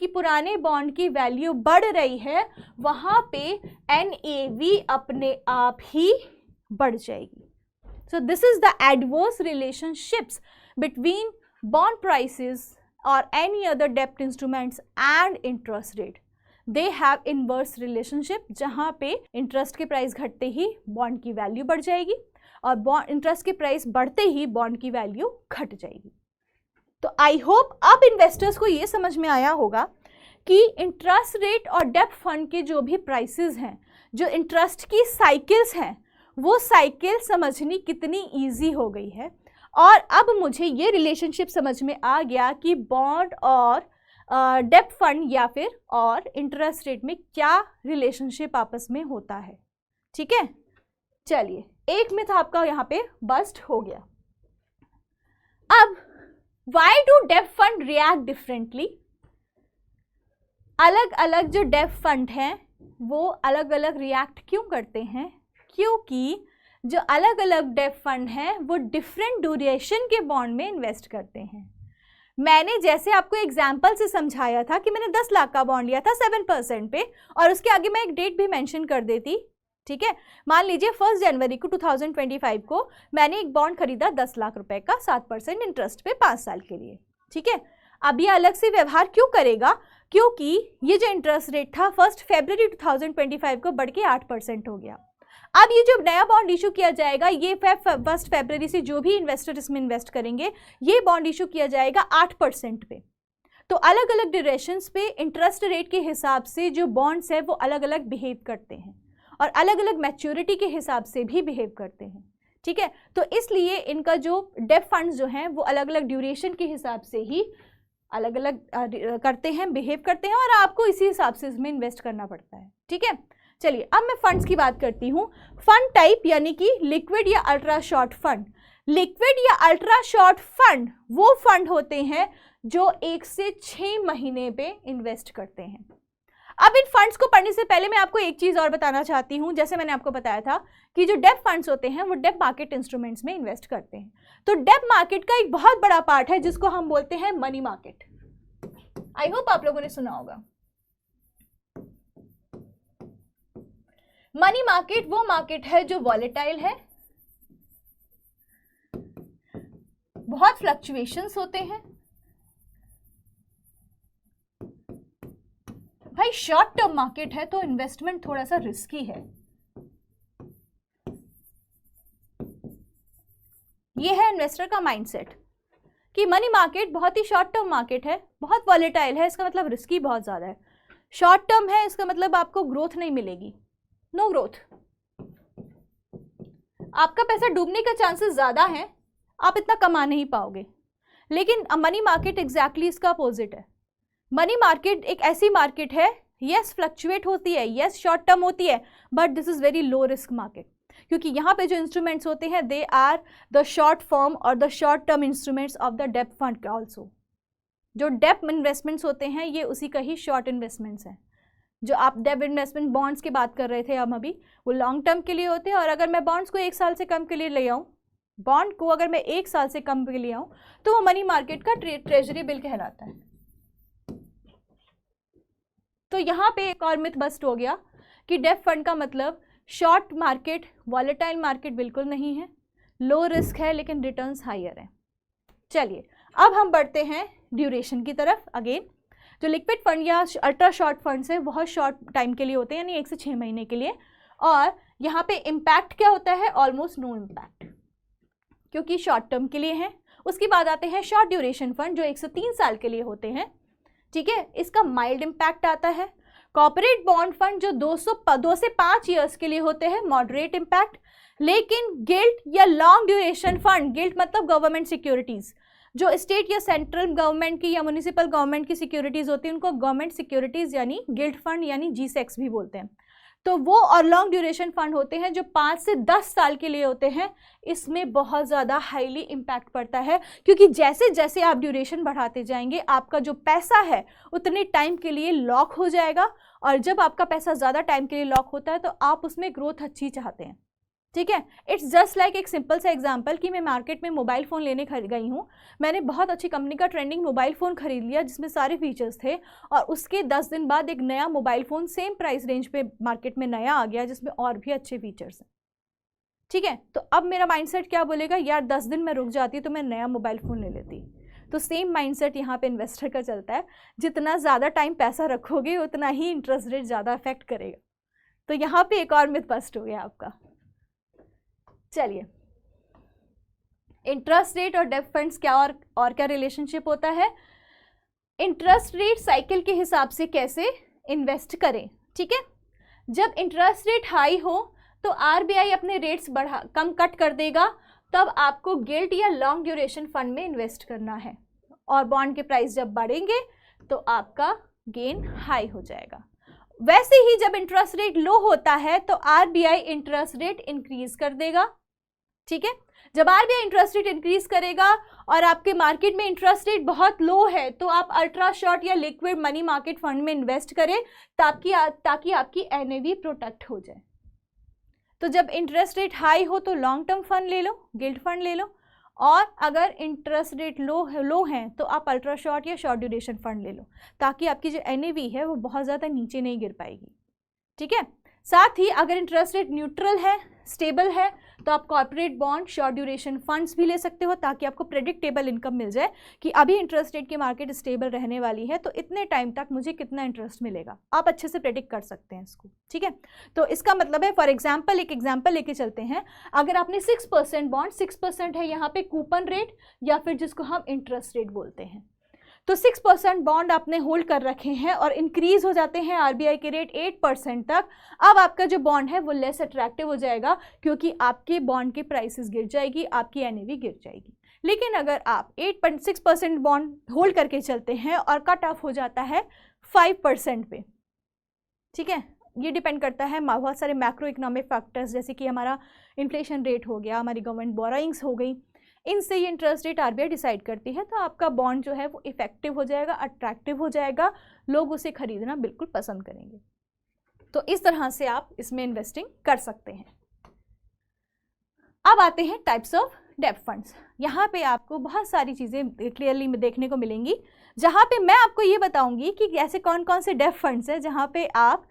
पुराने बॉन्ड की वैल्यू बढ़ रही है, वहाँ पे NAV अपने आप ही बढ़ जाएगी। So this is the adverse relationships between bond prices or any other debt instruments and interest rate. They have inverse relationship, जहाँ पे इंटरेस्ट के प्राइस घटते ही बॉन्ड की वैल्यू बढ़ जाएगी और इंटरेस्ट के प्राइस बढ़ते ही बॉन्ड की वैल्यू घट जाएगी। तो आई होप अब इन्वेस्टर्स को ये समझ में आया होगा कि इंटरेस्ट रेट और डेब्ट फंड के जो भी प्राइसेस हैं, जो इंटरेस्ट की साइकिल्स हैं, वो साइकिल समझनी कितनी इजी हो गई है। और अब मुझे ये रिलेशनशिप समझ में आ गया कि बॉन्ड और डेब्ट फंड या फिर और इंटरेस्ट रेट में क्या रिलेशनशिप आपस में होता है। ठीक है, चलिए एक मिथ आपका यहाँ पे बस्ट हो गया। अब व्हाई डू डेब्ट फंड रिएक्ट डिफरेंटली? अलग अलग जो डेब्ट फंड हैं वो अलग अलग रिएक्ट क्यों करते हैं? क्योंकि जो अलग अलग डेब्ट फंड हैं वो डिफरेंट ड्यूरेशन के बॉन्ड में इन्वेस्ट करते हैं। मैंने जैसे आपको एग्जाम्पल से समझाया था कि मैंने 10 लाख का बॉन्ड लिया था 7% पे, और उसके आगे मैं एक डेट भी मेंशन कर देती। ठीक है, मान लीजिए 1 जनवरी को 2025 को मैंने एक बॉन्ड खरीदा 10 लाख रुपए का 7% इंटरेस्ट पे 5 साल के लिए। ठीक है, अब ये अलग से व्यवहार क्यों करेगा? क्योंकि ये जो इंटरेस्ट रेट था 1 फरवरी 2025 को बढ़ के 8% हो गया। अब ये जो नया बॉन्ड इशू किया जाएगा, ये 1 फरवरी से जो भी इन्वेस्टर इसमें इन्वेस्ट करेंगे, ये बॉन्ड इशू किया जाएगा 8% पे। तो अलग अलग ड्यूरेशंस पे इंटरेस्ट रेट के हिसाब से जो बॉन्ड्स है वो अलग अलग बिहेव करते हैं और अलग अलग मैच्योरिटी के हिसाब से भी बिहेव करते हैं। ठीक है, तो इसलिए इनका जो डेब्ट फंड्स जो हैं वो अलग अलग ड्यूरेशन के हिसाब से ही अलग अलग करते हैं, बिहेव करते हैं, और आपको इसी हिसाब से इसमें इन्वेस्ट करना पड़ता है। ठीक है, चलिए अब मैं फंड्स की बात करती हूँ। फंड टाइप यानी कि लिक्विड या अल्ट्रा शॉर्ट फंड। लिक्विड या अल्ट्रा शॉर्ट फंड वो फंड होते हैं जो 1 से 6 महीने पे इन्वेस्ट करते हैं। अब इन फंड्स को पढ़ने से पहले मैं आपको एक चीज और बताना चाहती हूँ। जैसे मैंने आपको बताया था कि जो डेब्ट फंड्स होते हैं वो डेब्ट मार्केट इंस्ट्रूमेंट्स में इन्वेस्ट करते हैं। तो डेब्ट मार्केट का एक बहुत बड़ा पार्ट है जिसको हम बोलते हैं मनी मार्केट। आई होप आप लोगों ने सुना होगा। मनी मार्केट वो मार्केट है जो वॉलेटाइल है, बहुत फ्लक्चुएशंस होते हैं। भाई शॉर्ट टर्म मार्केट है तो इन्वेस्टमेंट थोड़ा सा रिस्की है। ये है इन्वेस्टर का माइंडसेट कि मनी मार्केट बहुत ही शॉर्ट टर्म मार्केट है, बहुत वॉलेटाइल है, इसका मतलब रिस्की बहुत ज़्यादा है। शॉर्ट टर्म है इसका मतलब आपको ग्रोथ नहीं मिलेगी, नो ग्रोथ। आपका पैसा डूबने का चांसेस ज़्यादा है, आप इतना कमा नहीं पाओगे। लेकिन मनी मार्केट एग्जैक्टली इसका अपोजिट है। मनी मार्केट एक ऐसी मार्केट है, यस फ्लक्चुएट होती है, यस शॉर्ट टर्म होती है, but this is very low risk market, क्योंकि यहाँ पे जो इंस्ट्रूमेंट्स होते हैं they are the short form और the short term instruments of the डेब्ट फंड ऑल्सो। जो डेब्ट इन्वेस्टमेंट्स होते हैं ये उसी का ही शॉर्ट इन्वेस्टमेंट्स हैं। जो आप डेब्ट इन्वेस्टमेंट बॉन्ड्स की बात कर रहे थे हम अभी, वो लॉन्ग टर्म के लिए होते हैं। और अगर मैं बॉन्ड्स को 1 साल से कम के लिए ले आऊँ, बॉन्ड को अगर मैं 1 साल से कम के लिए आऊँ तो वो मनी मार्केट का ट्रेजरी बिल कहलाता है। तो यहाँ पे एक और मिथ बस्ट हो गया कि डेब्ट फंड का मतलब शॉर्ट मार्केट, वॉलेटाइल मार्केट बिल्कुल नहीं है, लो रिस्क है लेकिन रिटर्न्स हायर है। चलिए अब हम बढ़ते हैं ड्यूरेशन की तरफ। अगेन जो लिक्विड फंड या अल्ट्रा शॉर्ट फंड्स हैं बहुत शॉर्ट टाइम के लिए होते हैं, यानी 1 से 6 महीने के लिए। और यहाँ पे इम्पैक्ट क्या होता है? ऑलमोस्ट नो इम्पैक्ट, क्योंकि शॉर्ट टर्म के लिए हैं। उसके बाद आते हैं शॉर्ट ड्यूरेशन फंड जो 1 से 3 साल के लिए होते हैं। ठीक है, इसका माइल्ड इम्पैक्ट आता है। कॉर्पोरेट बॉन्ड फंड जो 2 से 5 ईयर्स के लिए होते हैं, मॉडरेट इम्पैक्ट। लेकिन गिल्ट या लॉन्ग ड्यूरेशन फंड, गिल्ट मतलब गवर्नमेंट सिक्योरिटीज, जो स्टेट या सेंट्रल गवर्नमेंट की या म्यूनिसिपल गवर्नमेंट की सिक्योरिटीज होती हैं उनको गवर्नमेंट सिक्योरिटीज यानी गिल्ट फंड यानी GSEC भी बोलते हैं। तो वो और लॉन्ग ड्यूरेशन फंड होते हैं जो 5 से 10 साल के लिए होते हैं। इसमें बहुत ज़्यादा हाईली इम्पैक्ट पड़ता है, क्योंकि जैसे जैसे आप ड्यूरेशन बढ़ाते जाएंगे आपका जो पैसा है उतने टाइम के लिए लॉक हो जाएगा। और जब आपका पैसा ज़्यादा टाइम के लिए लॉक होता है तो आप उसमें ग्रोथ अच्छी चाहते हैं। ठीक है, इट्स जस्ट लाइक एक सिंपल सा एग्जांपल कि मैं मार्केट में मोबाइल फ़ोन लेने गई हूँ, मैंने बहुत अच्छी कंपनी का ट्रेंडिंग मोबाइल फ़ोन खरीद लिया जिसमें सारे फीचर्स थे, और उसके 10 दिन बाद एक नया mobile phone same price range पे मार्केट में नया आ गया जिसमें और भी अच्छे फीचर्स हैं। ठीक है, तो अब मेरा माइंडसेट क्या बोलेगा? यार 10 दिन में रुक जाती तो मैं नया मोबाइल फ़ोन ले लेती। तो सेम माइंडसेट यहाँ पे इन्वेस्टर का चलता है, जितना ज़्यादा टाइम पैसा रखोगे उतना ही इंटरेस्ट रेट ज़्यादा अफेक्ट करेगा। तो यहाँ पे एक और मिथ बस्ट हो गया आपका। चलिए इंटरेस्ट रेट और डेब्ट फंड्स क्या और क्या रिलेशनशिप होता है, इंटरेस्ट रेट साइकिल के हिसाब से कैसे इन्वेस्ट करें, ठीक है। जब इंटरेस्ट रेट हाई हो तो आरबीआई अपने रेट्स कम कट कर देगा, तब आपको गिल्ट या लॉन्ग ड्यूरेशन फंड में इन्वेस्ट करना है, और बॉन्ड के प्राइस जब बढ़ेंगे तो आपका गेन हाई हो जाएगा। वैसे ही जब इंटरेस्ट रेट लो होता है तो आरबीआई इंटरेस्ट रेट इंक्रीज कर देगा, ठीक है। जब आरबीआई इंटरेस्ट रेट इंक्रीज करेगा और आपके मार्केट में इंटरेस्ट रेट बहुत लो है तो आप अल्ट्रा शॉर्ट या लिक्विड मनी मार्केट फंड में इन्वेस्ट करें ताकि आपकी एनएवी प्रोटेक्ट हो जाए। तो जब इंटरेस्ट रेट हाई हो तो लॉन्ग टर्म फंड ले लो, गिल्ट फंड ले लो, और अगर इंटरेस्ट रेट लो हैं तो आप अल्ट्रा शॉर्ट या शॉर्ट ड्यूरेशन फंड ले लो, ताकि आपकी जो एनएवी है वो बहुत ज़्यादा नीचे नहीं गिर पाएगी, ठीक है। साथ ही अगर इंटरेस्ट रेट न्यूट्रल है, स्टेबल है, तो आप corporate bond, short duration funds भी ले सकते हो, ताकि आपको प्रेडिक्टेबल इनकम मिल जाए कि अभी इंटरेस्ट रेट की मार्केट स्टेबल रहने वाली है तो इतने टाइम तक मुझे कितना इंटरेस्ट मिलेगा, आप अच्छे से प्रेडिक्ट कर सकते हैं इसको, ठीक है। तो इसका मतलब है, फॉर एग्जाम्पल एक एग्जाम्पल लेके चलते हैं, अगर आपने 6% बॉन्ड, 6% है यहाँ पे कूपन रेट या फिर जिसको हम इंटरेस्ट रेट बोलते हैं, तो 6% बॉन्ड आपने होल्ड कर रखे हैं और इंक्रीज हो जाते हैं आरबीआई के रेट 8% तक, अब आपका जो बॉन्ड है वो लेस अट्रैक्टिव हो जाएगा, क्योंकि आपके बॉन्ड की प्राइसेस गिर जाएगी, आपकी एनएवी गिर जाएगी। लेकिन अगर आप 8.6% बॉन्ड होल्ड करके चलते हैं और कट ऑफ हो जाता है 5% पे, ठीक है, ये डिपेंड करता है बहुत सारे मैक्रो इकोनॉमिक फैक्टर्स, जैसे कि हमारा इन्फ्लेशन रेट हो गया, हमारी गवर्नमेंट बोरोइंग्स हो गई, इनसे ये इंटरेस्ट रेट आरबीआई डिसाइड करती है, तो आपका बॉन्ड जो है वो इफेक्टिव हो जाएगा, अट्रैक्टिव हो जाएगा, लोग उसे खरीदना बिल्कुल पसंद करेंगे। तो इस तरह से आप इसमें इन्वेस्टिंग कर सकते हैं। अब आते हैं टाइप्स ऑफ डेब्ट फंड्स। यहाँ पे आपको बहुत सारी चीज़ें क्लियरली देखने को मिलेंगी, जहाँ पे मैं आपको ये बताऊंगी कि ऐसे कौन कौन से डेब्ट फंड्स हैं जहाँ पे आप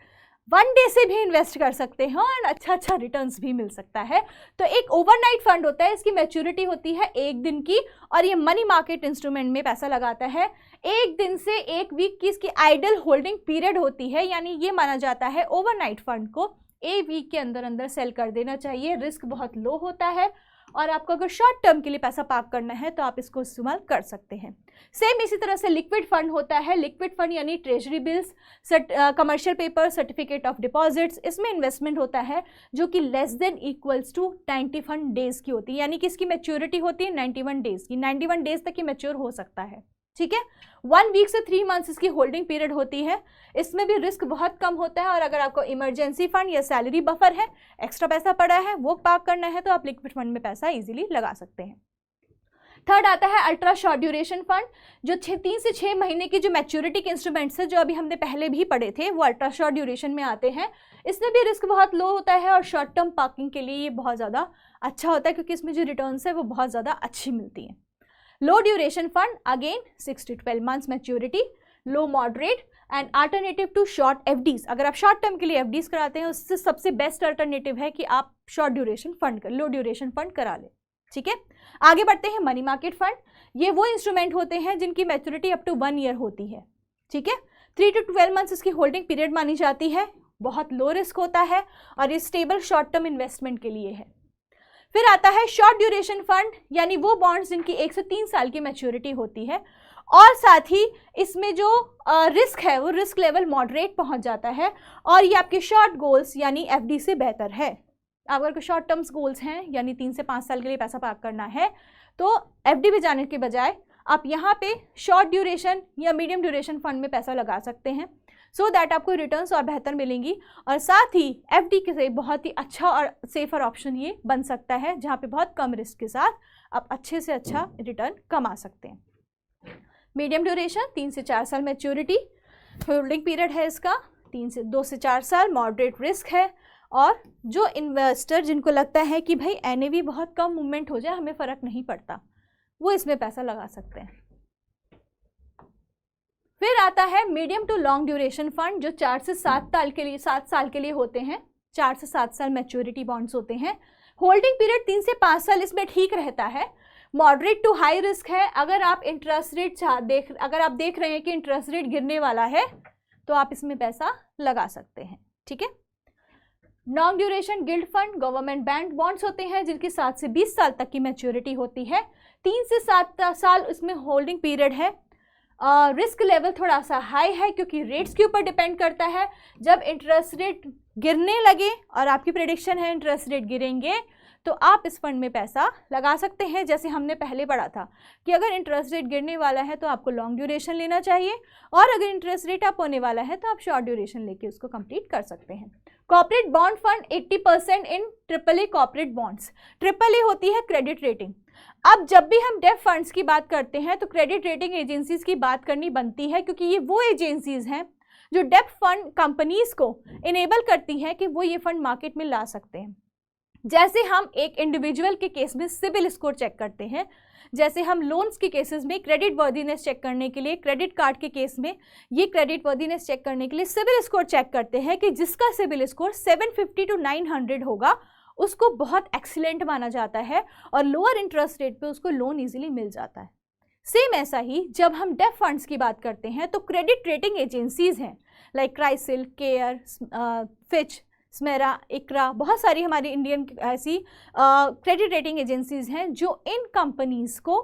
1 डे से भी इन्वेस्ट कर सकते हैं और अच्छा रिटर्न्स भी मिल सकता है। तो एक ओवरनाइट फंड होता है, इसकी मैच्योरिटी होती है 1 दिन की, और ये मनी मार्केट इंस्ट्रूमेंट में पैसा लगाता है। 1 दिन से 1 वीक की इसकी आइडल होल्डिंग पीरियड होती है, यानी ये माना जाता है ओवरनाइट फंड को 1 वीक के अंदर अंदर सेल कर देना चाहिए। रिस्क बहुत लो होता है, और आपको अगर शॉर्ट टर्म के लिए पैसा पार्क करना है तो आप इसको इस्तेमाल कर सकते हैं। सेम इसी तरह से लिक्विड फंड होता है। लिक्विड फंड यानी treasury bills, commercial paper, certificate of deposits, इसमें इन्वेस्टमेंट होता है जो कि less than equals to 91 days की होती है, यानी कि इसकी मैच्योरिटी होती है 91 डेज की, 91 डेज तक ये मैच्योर हो सकता है, ठीक है। 1 वीक से 3 मंथ्स इसकी होल्डिंग पीरियड होती है। इसमें भी रिस्क बहुत कम होता है, और अगर आपको इमरजेंसी फंड या सैलरी बफर है, एक्स्ट्रा पैसा पड़ा है, वो पार्क करना है, तो आप लिक्विड फंड में पैसा इजीली लगा सकते हैं। थर्ड आता है अल्ट्रा शॉर्ट ड्यूरेशन फंड, जो 3 से 6 महीने की जो मैच्योरिटी के इंस्ट्रूमेंट्स है, जो अभी हमने पहले भी पढ़े थे, वो अल्ट्रा शॉर्ट ड्यूरेशन में आते हैं। इसमें भी रिस्क बहुत लो होता है, और शॉर्ट टर्म पार्किंग के लिए ये बहुत ज़्यादा अच्छा होता है, क्योंकि इसमें जो रिटर्न्स है वो बहुत ज़्यादा अच्छी मिलती हैं। Low duration fund again 6 to 12 months maturity, low moderate and alternative to short FDs. अगर आप शॉर्ट टर्म के लिए एफडीज कराते हैं, उससे सबसे बेस्ट अल्टरनेटिव है कि आप शॉर्ट ड्यूरेशन फंड लो ड्यूरेशन फंड करा लें, ठीक है। आगे बढ़ते हैं मनी मार्केट फंड। ये वो इंस्ट्रूमेंट होते हैं जिनकी मैच्योरिटी अप टू 1 ईयर होती है, ठीक है। 3 to 12 मंथ्स इसकी होल्डिंग पीरियड मानी जाती है, बहुत लो रिस्क होता है, और ये स्टेबल शॉर्ट टर्म इन्वेस्टमेंट के लिए है। फिर आता है शॉर्ट ड्यूरेशन फंड, यानी वो बॉन्ड्स जिनकी 1 से 3 साल की मैच्योरिटी होती है, और साथ ही इसमें जो रिस्क है वो रिस्क लेवल मॉडरेट पहुंच जाता है, और ये आपके शॉर्ट गोल्स यानी एफडी से बेहतर है। अगर कोई शॉर्ट टर्म्स गोल्स हैं, यानी 3 से 5 साल के लिए पैसा पार्क करना है, तो एफडी में जाने के बजाय आप यहाँ पे शॉर्ट ड्यूरेशन या मीडियम ड्यूरेशन फंड में पैसा लगा सकते हैं, सो दैट आपको रिटर्न्स और बेहतर मिलेंगी, और साथ ही एफडी के से बहुत ही अच्छा और सेफर ऑप्शन ये बन सकता है, जहाँ पे बहुत कम रिस्क के साथ आप अच्छे से अच्छा रिटर्न कमा सकते हैं। मीडियम ड्यूरेशन 3 से 4 साल मैच्योरिटी, होल्डिंग पीरियड है इसका 2 से 4 साल, मॉडरेट रिस्क है, और जो इन्वेस्टर जिनको लगता है कि भाई एनएवी बहुत कम मूवमेंट हो जाए, हमें फ़र्क नहीं पड़ता, वो इसमें पैसा लगा सकते हैं। फिर आता है medium to long duration fund, जो 4 से 7 साल के लिए होते हैं। 4 से 7 साल मैच्योरिटी बॉन्ड्स होते हैं, होल्डिंग पीरियड 3 से 5 साल इसमें ठीक रहता है, मॉडरेट टू हाई रिस्क है। अगर आप इंटरेस्ट रेट अगर आप देख रहे हैं कि इंटरेस्ट रेट गिरने वाला है, तो आप इसमें पैसा लगा सकते हैं, ठीक है। Long duration guild fund government bank bonds होते हैं जिनकी 7 से 20 साल तक की मैच्योरिटी होती है, 3 से 7 साल इसमें होल्डिंग पीरियड है। रिस्क लेवल थोड़ा सा हाई है क्योंकि रेट्स के ऊपर डिपेंड करता है। जब इंटरेस्ट रेट गिरने लगे और आपकी प्रेडिक्शन है इंटरेस्ट रेट गिरेंगे तो आप इस फंड में पैसा लगा सकते हैं। जैसे हमने पहले पढ़ा था कि अगर इंटरेस्ट रेट गिरने वाला है तो आपको लॉन्ग ड्यूरेशन लेना चाहिए, और अगर इंटरेस्ट रेट अप होने वाला है तो आप शॉर्ट ड्यूरेशन लेके उसको कंप्लीट कर सकते हैं। कॉर्पोरेट बॉन्ड फंड 80% इन AAA कॉर्पोरेट बॉन्ड्स। AAA होती है क्रेडिट रेटिंग। अब जब भी हम डेब्ट फंड्स की बात करते हैं तो क्रेडिट रेटिंग एजेंसीज की बात करनी बनती है, क्योंकि ये वो एजेंसीज हैं जो डेब्ट फंड कंपनीज को इनेबल करती हैं कि वो ये फंड मार्केट में ला सकते हैं। जैसे हम एक इंडिविजुअल के केस में सिबिल स्कोर चेक करते हैं, जैसे हम लोन्स के केसेस में क्रेडिट वर्दीनेस चेक करने के लिए, क्रेडिट कार्ड के केस में ये क्रेडिट वर्दीनेस चेक करने के लिए सिबिल स्कोर चेक करते हैं कि जिसका सिबिल स्कोर 750 to 900 होगा उसको बहुत एक्सीलेंट माना जाता है और लोअर इंटरेस्ट रेट पे उसको लोन इजीली मिल जाता है। सेम ऐसा ही जब हम डेब्ट फंड्स की बात करते हैं तो क्रेडिट रेटिंग एजेंसीज हैं लाइक क्राइसिल, केयर, फिच, स्मेरा, इकरा, बहुत सारी हमारी इंडियन ऐसी क्रेडिट रेटिंग एजेंसीज हैं जो इन कंपनीज को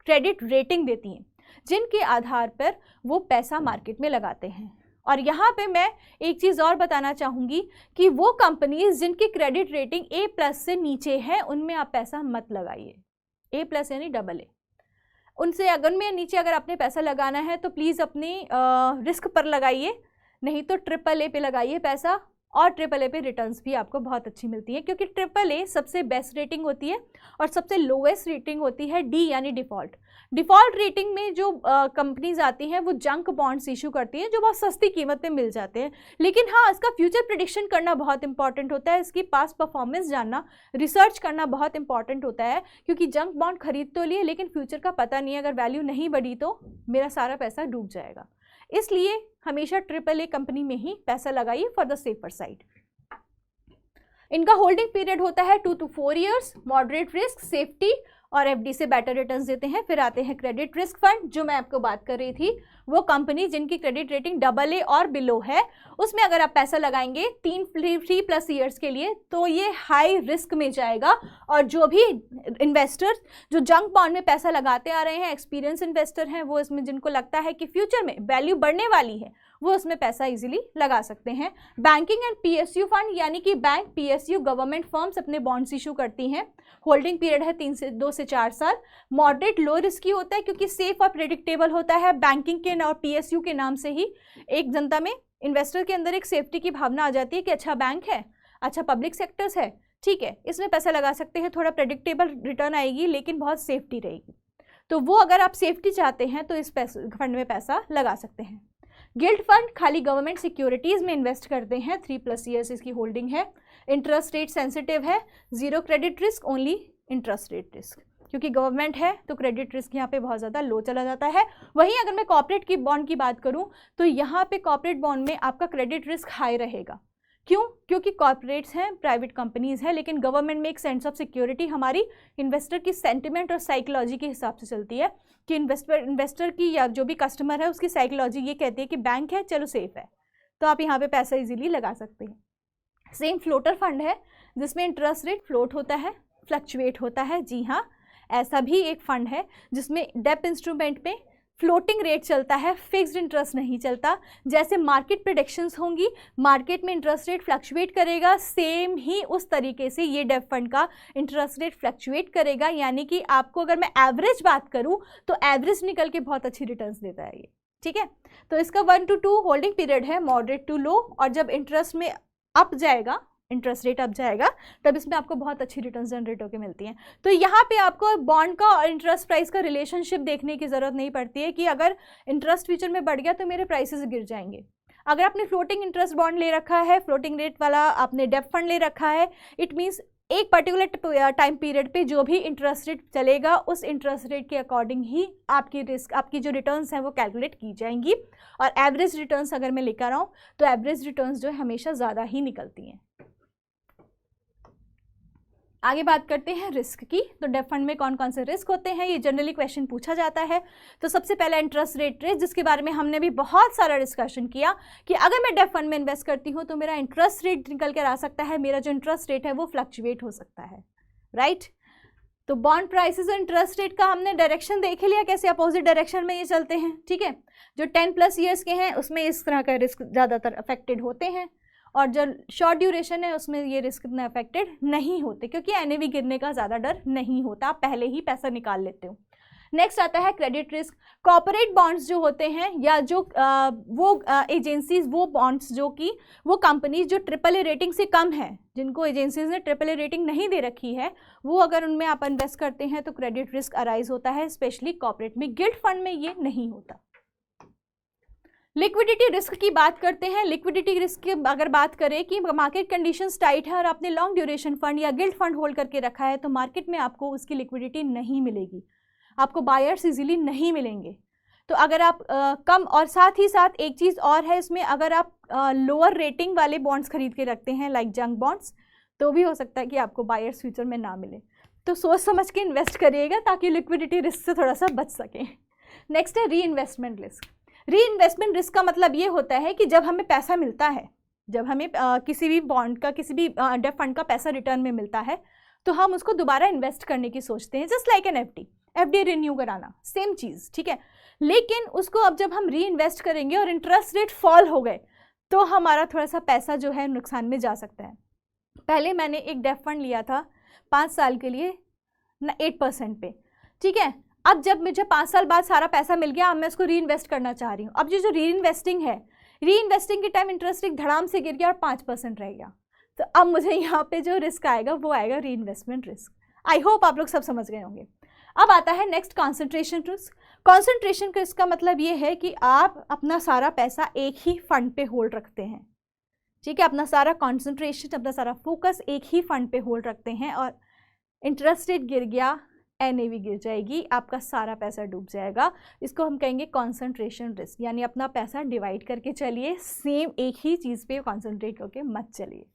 क्रेडिट रेटिंग देती हैं, जिनके आधार पर वो पैसा मार्केट में लगाते हैं। और यहाँ पे मैं एक चीज़ और बताना चाहूँगी कि वो कंपनीज जिनकी क्रेडिट रेटिंग A+ से नीचे है उनमें आप पैसा मत लगाइए। A+ यानी AA, उनसे अगर में नीचे अगर आपने पैसा लगाना है तो प्लीज़ अपनी रिस्क पर लगाइए, नहीं तो AAA पे लगाइए पैसा। और AAA पे रिटर्न्स भी आपको बहुत अच्छी मिलती है, क्योंकि AAA सबसे बेस्ट रेटिंग होती है और सबसे लोवेस्ट रेटिंग होती है D यानी डिफ़ॉल्ट। डिफ़ॉल्ट रेटिंग में जो कंपनीज आती हैं वो जंक बॉन्ड्स इशू करती हैं जो बहुत सस्ती कीमत पे मिल जाते हैं। लेकिन हाँ, इसका फ्यूचर प्रेडिक्शन करना बहुत इंपॉर्टेंट होता है, इसकी पास्ट परफॉर्मेंस जानना, रिसर्च करना बहुत इंपॉर्टेंट होता है, क्योंकि जंक बॉन्ड खरीद तो लिए लेकिन फ्यूचर का पता नहीं है, अगर वैल्यू नहीं बढ़ी तो मेरा सारा पैसा डूब जाएगा। इसलिए हमेशा AAA कंपनी में ही पैसा लगाइए फॉर द सेफर साइड। इनका होल्डिंग पीरियड होता है 2 to 4 years, moderate risk, safety और FD से बेटर रिटर्न्स देते हैं। फिर आते हैं क्रेडिट रिस्क फंड, जो मैं आपको बात कर रही थी, वो कंपनी जिनकी क्रेडिट रेटिंग AA और बिलो है, उसमें अगर आप पैसा लगाएंगे 3+ ईयर्स के लिए तो ये हाई रिस्क में जाएगा। और जो भी इन्वेस्टर्स जो जंक बॉन्ड में पैसा लगाते आ रहे हैं, एक्सपीरियंस इन्वेस्टर हैं, वो इसमें जिनको लगता है कि फ्यूचर में वैल्यू बढ़ने वाली है, वो उसमें पैसा इजीली लगा सकते हैं। बैंकिंग एंड PSU फंड, यानी कि बैंक, PSU, गवर्नमेंट फर्म्स अपने बॉन्ड्स इशू करती हैं। होल्डिंग पीरियड है 2 से 4 साल। मॉडरेट लो रिस्की होता है क्योंकि सेफ और प्रेडिक्टेबल होता है। बैंकिंग के और PSU के नाम से ही एक जनता में, इन्वेस्टर के अंदर एक सेफ्टी की भावना आ जाती है कि अच्छा बैंक है, अच्छा पब्लिक सेक्टर्स है, ठीक है, इसमें पैसा लगा सकते हैं, थोड़ा प्रेडिक्टेबल रिटर्न आएगी लेकिन बहुत सेफ्टी रहेगी। तो वो अगर आप सेफ्टी चाहते हैं तो इस फंड में पैसा लगा सकते हैं। गिल्ड फंड खाली गवर्नमेंट सिक्योरिटीज़ में इन्वेस्ट करते हैं, 3+ ईयर्स इसकी होल्डिंग है। इंटरेस्ट रेट सेंसिटिव है, zero credit risk, only interest rate risk, क्योंकि गवर्नमेंट है तो क्रेडिट रिस्क यहाँ पे बहुत ज़्यादा लो चला जाता है। वहीं अगर मैं कॉर्पोरेट की बॉन्ड की बात करूँ तो यहाँ पे कॉर्पोरेट बॉन्ड में आपका क्रेडिट रिस्क हाई रहेगा। क्यों? क्योंकि कॉर्पोरेट्स हैं, प्राइवेट कंपनीज़ हैं, लेकिन गवर्नमेंट में एक सेंस ऑफ सिक्योरिटी हमारी इन्वेस्टर की सेंटिमेंट और साइकोलॉजी के हिसाब से चलती है कि इन्वेस्टर की या जो भी कस्टमर है उसकी साइकोलॉजी ये कहती है कि बैंक है, चलो सेफ है, तो आप यहाँ पे पैसा इजीली लगा सकते हैं। सेम फ्लोटर फंड है जिसमें इंटरेस्ट रेट फ्लोट होता है, फ्लक्चुएट होता है। जी हाँ, ऐसा भी एक फंड है जिसमें डेब्ट इंस्ट्रूमेंट में फ्लोटिंग रेट चलता है, फिक्स्ड इंटरेस्ट नहीं चलता। जैसे मार्केट प्रेडिक्शंस होंगी, मार्केट में इंटरेस्ट रेट फ्लक्चुएट करेगा, सेम ही उस तरीके से ये डेब्ट फंड का इंटरेस्ट रेट फ्लक्चुएट करेगा। यानी कि आपको अगर मैं एवरेज बात करूं तो एवरेज निकल के बहुत अच्छी रिटर्न्स देता है ये, ठीक है। तो इसका 1 to 2 होल्डिंग पीरियड है, मॉडरेट टू लो, और जब इंटरेस्ट में अप जाएगा, इंटरेस्ट रेट अप जाएगा, तब इसमें आपको बहुत अच्छी रिटर्न जनरेट होकर मिलती हैं। तो यहाँ पे आपको बॉन्ड का और इंटरेस्ट प्राइस का रिलेशनशिप देखने की ज़रूरत नहीं पड़ती है कि अगर इंटरेस्ट फ्यूचर में बढ़ गया तो मेरे प्राइसेस गिर जाएंगे। अगर आपने फ्लोटिंग इंटरेस्ट बॉन्ड ले रखा है, फ्लोटिंग रेट वाला आपने डेब्ट फंड ले रखा है, इट मीन्स एक पर्टिकुलर टाइम पीरियड पे जो भी इंटरेस्ट रेट चलेगा उस इंटरेस्ट रेट के अकॉर्डिंग ही आपकी रिस्क, आपकी जो रिटर्न्स हैं वो कैलकुलेट की जाएंगी। और एवरेज रिटर्न्स अगर मैं लेकर आऊँ तो एवरेज रिटर्न्स जो है हमेशा ज़्यादा ही निकलती हैं। आगे बात करते हैं रिस्क की। तो डेट फंड में कौन कौन से रिस्क होते हैं, ये जनरली क्वेश्चन पूछा जाता है। तो सबसे पहला इंटरेस्ट रेट रिस्क, जिसके बारे में हमने भी बहुत सारा डिस्कशन किया कि अगर मैं डेट फंड में इन्वेस्ट करती हूँ तो मेरा इंटरेस्ट रेट निकल कर आ सकता है, मेरा जो इंटरेस्ट रेट है वो फ्लक्चुएट हो सकता है, राइट। तो बॉन्ड प्राइसेस और इंटरेस्ट रेट का हमने डायरेक्शन देख लिया, कैसे अपोजिट डायरेक्शन में ये चलते हैं, ठीक है। जो 10+ ईयर्स के हैं उसमें इस तरह का रिस्क ज़्यादातर अफेक्टेड होते हैं, और जो शॉर्ट ड्यूरेशन है उसमें ये रिस्क इतना अफेक्टेड नहीं होते, क्योंकि एनएवी गिरने का ज़्यादा डर नहीं होता, आप पहले ही पैसा निकाल लेते हो। नेक्स्ट आता है क्रेडिट रिस्क। कॉर्पोरेट बॉन्ड्स जो होते हैं या जो एजेंसीज, वो बॉन्ड्स जो कि वो कंपनीज जो AAA रेटिंग से कम है, जिनको एजेंसीज ने AAA रेटिंग नहीं दे रखी है, वो अगर उनमें आप इन्वेस्ट करते हैं तो क्रेडिट रिस्क अराइज होता है, स्पेशली कॉर्पोरेट में। गिल्ड फंड में ये नहीं होता। लिक्विडिटी रिस्क की बात करते हैं। लिक्विडिटी रिस्क की अगर बात करें कि मार्केट कंडीशंस टाइट है और आपने लॉन्ग ड्यूरेशन फंड या गिल्ड फंड होल्ड करके रखा है, तो मार्केट में आपको उसकी लिक्विडिटी नहीं मिलेगी, आपको बायर्स इजीली नहीं मिलेंगे। तो अगर आप कम, और साथ ही साथ एक चीज़ और है इसमें, अगर आप लोअर रेटिंग वाले बॉन्ड्स खरीद के रखते हैं लाइक जंक बॉन्ड्स, तो भी हो सकता है कि आपको बायर्स फ्यूचर में ना मिले। तो सोच समझ के इन्वेस्ट करिएगा ताकि लिक्विडिटी रिस्क से थोड़ा सा बच सकें। नेक्स्ट है री इन्वेस्टमेंट रिस्क। री इन्वेस्टमेंट रिस्क का मतलब ये होता है कि जब हमें पैसा मिलता है, जब हमें किसी भी बॉन्ड का, किसी भी डेट फंड का पैसा रिटर्न में मिलता है, तो हम उसको दोबारा इन्वेस्ट करने की सोचते हैं, just like an FD renew कराना, सेम चीज़, ठीक है। लेकिन उसको अब जब हम री इन्वेस्ट करेंगे और इंटरेस्ट रेट फॉल हो गए, तो हमारा थोड़ा सा पैसा जो है नुकसान में जा सकता है। पहले मैंने एक डेट फंड लिया था 5 साल के लिए 8% पे, ठीक है। अब जब मुझे 5 साल बाद सारा पैसा मिल गया, अब मैं उसको री इन्वेस्ट करना चाह रही हूँ। अब जो री इन्वेस्टिंग है, री इन्वेस्टिंग के टाइम इंटरेस्ट रेट धड़ाम से गिर गया और 5% रह गया, तो अब मुझे यहाँ पे जो रिस्क आएगा वो आएगा री इन्वेस्टमेंट रिस्क। आई होप आप लोग सब समझ गए होंगे। अब आता है next concentration risk. Concentration risk का मतलब ये है कि आप अपना सारा पैसा एक ही फंड पे होल्ड रखते हैं, ठीक है। अपना सारा कॉन्सेंट्रेशन, अपना सारा फोकस एक ही फंड पे होल्ड रखते हैं, और इंटरेस्ट रेट गिर गया, एनएवी गिर जाएगी, आपका सारा पैसा डूब जाएगा। इसको हम कहेंगे कॉन्सेंट्रेशन रिस्क, यानी अपना पैसा डिवाइड करके चलिए, सेम एक ही चीज़ पे कॉन्सेंट्रेट होके मत चलिए।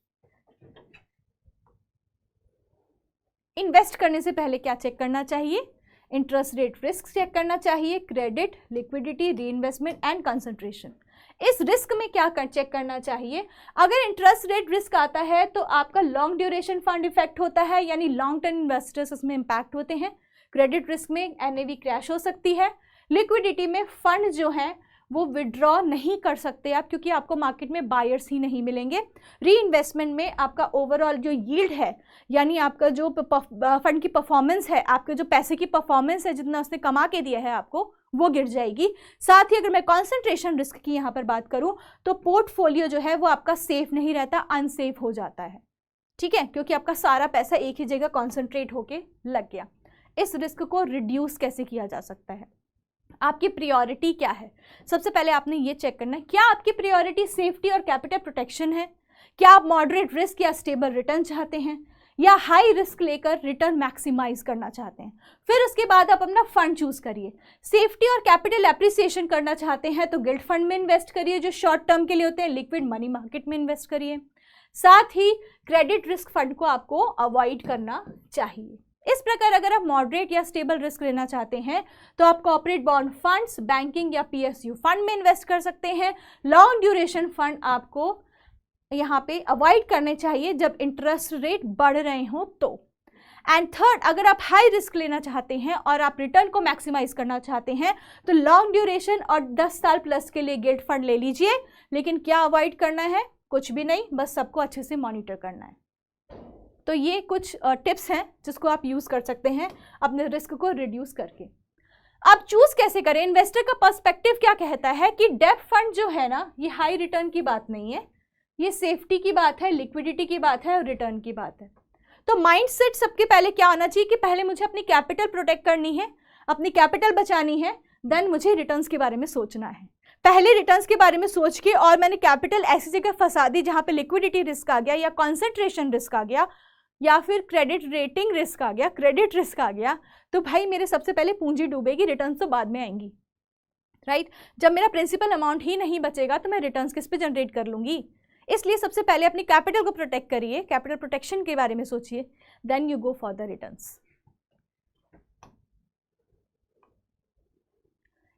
इन्वेस्ट करने से पहले क्या चेक करना चाहिए? इंटरेस्ट रेट रिस्क चेक करना चाहिए, क्रेडिट, लिक्विडिटी, री इन्वेस्टमेंट एंड कंसंट्रेशन। इस रिस्क में क्या चेक करना चाहिए? अगर इंटरेस्ट रेट रिस्क आता है तो आपका लॉन्ग ड्यूरेशन फंड इफेक्ट होता है, यानी लॉन्ग टर्म इन्वेस्टर्स उसमें इम्पैक्ट होते हैं। क्रेडिट रिस्क में एनएवी क्रैश हो सकती है। लिक्विडिटी में फंड जो है वो विड्रॉ नहीं कर सकते आप, क्योंकि आपको मार्केट में बायर्स ही नहीं मिलेंगे। री इन्वेस्टमेंट में आपका ओवरऑल जो यील्ड है, यानी आपका जो फंड की परफॉर्मेंस है, आपके जो पैसे की परफॉर्मेंस है, जितना उसने कमा के दिया है आपको, वो गिर जाएगी। साथ ही अगर मैं कॉन्सेंट्रेशन रिस्क की यहाँ पर बात करूँ तो पोर्टफोलियो जो है वो आपका सेफ नहीं रहता, अनसेफ हो जाता है, ठीक है, क्योंकि आपका सारा पैसा एक ही जगह कॉन्सेंट्रेट होके लग गया। इस रिस्क को रिड्यूस कैसे किया जा सकता है? आपकी प्रायोरिटी क्या है? सबसे पहले आपने ये चेक करना है, क्या आपकी प्रायोरिटी सेफ्टी और कैपिटल प्रोटेक्शन है? क्या आप मॉडरेट रिस्क या स्टेबल रिटर्न चाहते हैं, या हाई रिस्क लेकर रिटर्न मैक्सिमाइज करना चाहते हैं? फिर उसके बाद आप अपना फंड चूज करिए। सेफ्टी और कैपिटल एप्रिसिएशन करना चाहते हैं तो गिल्ड फंड में इन्वेस्ट करिए, जो शॉर्ट टर्म के लिए होते हैं। लिक्विड मनी मार्केट में इन्वेस्ट करिए। साथ ही क्रेडिट रिस्क फंड को आपको अवॉइड करना चाहिए। इस प्रकार अगर आप मॉडरेट या स्टेबल रिस्क लेना चाहते हैं तो आप कॉर्पोरेट बॉन्ड फंड्स, बैंकिंग या पीएसयू फंड में इन्वेस्ट कर सकते हैं। लॉन्ग ड्यूरेशन फंड आपको यहाँ पे अवॉइड करने चाहिए जब इंटरेस्ट रेट बढ़ रहे हो तो। एंड थर्ड, अगर आप हाई रिस्क लेना चाहते हैं और आप रिटर्न को मैक्सिमाइज करना चाहते हैं तो लॉन्ग ड्यूरेशन और 10 साल प्लस के लिए गिल्ड फंड ले लीजिए। लेकिन क्या अवॉइड करना है? कुछ भी नहीं, बस सबको अच्छे से मॉनिटर करना है। तो ये कुछ टिप्स हैं जिसको आप यूज़ कर सकते हैं अपने रिस्क को रिड्यूस करके। अब चूज़ कैसे करें? इन्वेस्टर का पर्सपेक्टिव क्या कहता है कि डेट फंड जो है ना, ये हाई रिटर्न की बात नहीं है, ये सेफ्टी की बात है, लिक्विडिटी की बात है और रिटर्न की बात है। तो माइंडसेट सबके पहले क्या होना चाहिए कि पहले मुझे अपनी कैपिटल प्रोटेक्ट करनी है, अपनी कैपिटल बचानी है, देन मुझे रिटर्न्स के बारे में सोचना है। पहले रिटर्न्स के बारे में सोच के और मैंने कैपिटल ऐसी जगह फंसा दी जहाँ पे लिक्विडिटी रिस्क आ गया, या कॉन्सेंट्रेशन रिस्क आ गया, या फिर क्रेडिट रेटिंग रिस्क आ गया, क्रेडिट रिस्क आ गया, तो भाई मेरे सबसे पहले पूंजी डूबेगी, रिटर्न्स तो बाद में आएंगी, राइट। जब मेरा प्रिंसिपल अमाउंट ही नहीं बचेगा तो मैं रिटर्न्स किस पे जनरेट कर लूँगी? इसलिए सबसे पहले अपनी कैपिटल को प्रोटेक्ट करिए, कैपिटल प्रोटेक्शन के बारे में सोचिए, then you go for the returns.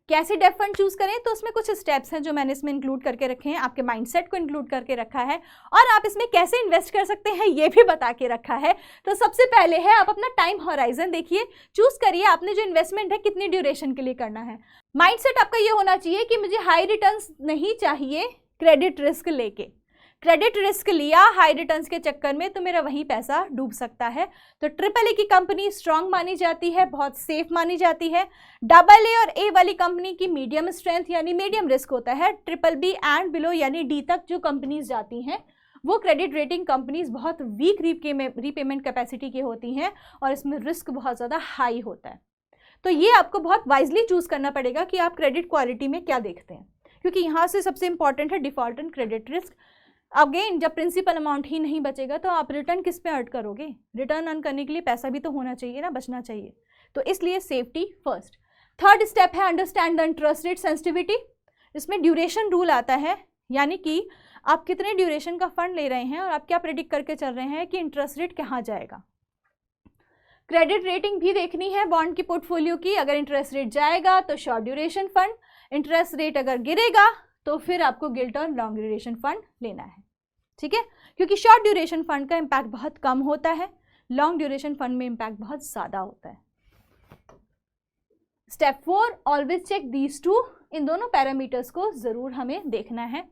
कैसे डेट फंड चूज करें, तो उसमें कुछ स्टेप्स हैं जो मैंने इसमें इंक्लूड करके रखे हैं, आपके माइंडसेट को इंक्लूड करके रखा है, और आप इसमें कैसे इन्वेस्ट कर सकते हैं ये भी बता के रखा है। तो सबसे पहले है आप अपना टाइम होराइजन देखिए, चूज करिए आपने जो इन्वेस्टमेंट है कितनी ड्यूरेशन के लिए करना है। माइंडसेट आपका ये होना चाहिए कि मुझे हाई रिटर्न्स नहीं चाहिए क्रेडिट रिस्क लेके। क्रेडिट रिस्क लिया हाई रिटर्न्स के चक्कर में तो मेरा वही पैसा डूब सकता है। तो ट्रिपल ए की कंपनी स्ट्रांग मानी जाती है, बहुत सेफ मानी जाती है। डबल ए और ए वाली कंपनी की मीडियम स्ट्रेंथ यानी मीडियम रिस्क होता है। ट्रिपल बी एंड बिलो यानी डी तक जो कंपनीज जाती हैं वो क्रेडिट रेटिंग कंपनीज बहुत वीक रीपेमेंट कैपेसिटी की होती हैं और इसमें रिस्क बहुत ज़्यादा हाई होता है। तो ये आपको बहुत वाइजली चूज करना पड़ेगा कि आप क्रेडिट क्वालिटी में क्या देखते हैं, क्योंकि यहाँ से सबसे इंपॉर्टेंट है default and credit risk. Again जब प्रिंसिपल अमाउंट ही नहीं बचेगा तो आप रिटर्न किस पे अर्न करोगे? रिटर्न अर्न करने के लिए पैसा भी तो होना चाहिए ना, बचना चाहिए। तो इसलिए सेफ्टी फर्स्ट। थर्ड स्टेप है understand the interest rate sensitivity. इसमें ड्यूरेशन रूल आता है, यानी कि आप कितने ड्यूरेशन का फंड ले रहे हैं और आप क्या प्रेडिक्ट करके चल रहे हैं कि इंटरेस्ट रेट कहाँ जाएगा। क्रेडिट रेटिंग भी देखनी है बॉन्ड की पोर्टफोलियो की। अगर इंटरेस्ट रेट जाएगा तो short duration fund, interest rate अगर गिरेगा तो फिर आपको गिल्ट और लॉन्ग ड्यूरेशन फंड लेना है, ठीक है, क्योंकि शॉर्ट ड्यूरेशन फंड का इम्पैक्ट बहुत कम होता है, लॉन्ग ड्यूरेशन फंड में इम्पैक्ट बहुत ज़्यादा होता है। Step 4, always check these two. इन दोनों पैरामीटर्स को ज़रूर हमें देखना है,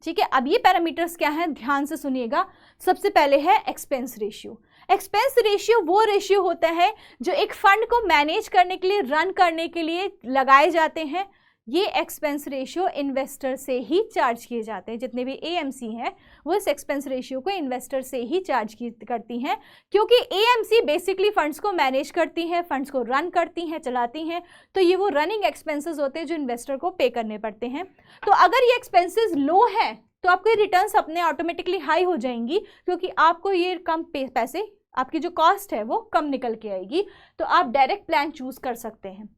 ठीक है। अब ये पैरामीटर्स क्या हैं, ध्यान से सुनिएगा। सबसे पहले है एक्सपेंस रेशियो। एक्सपेंस रेशियो वो रेशियो होता है जो एक फंड को मैनेज करने के लिए, रन करने के लिए लगाए जाते हैं। ये एक्सपेंस रेशियो इन्वेस्टर से ही चार्ज किए जाते हैं। जितने भी एएमसी हैं वो इस एक्सपेंस रेशियो को इन्वेस्टर से ही चार्ज करती हैं, क्योंकि एएमसी बेसिकली फंड्स को मैनेज करती हैं, फंड्स को रन करती हैं, चलाती हैं। तो ये वो रनिंग एक्सपेंसेस होते हैं जो इन्वेस्टर को पे करने पड़ते हैं। तो अगर ये एक्सपेंसेस लो हैं तो आपके रिटर्न्स अपने ऑटोमेटिकली हाई हो जाएंगी, क्योंकि आपको ये कम पैसे, आपकी जो कॉस्ट है वो कम निकल के आएगी। तो आप डायरेक्ट प्लान चूज कर सकते हैं।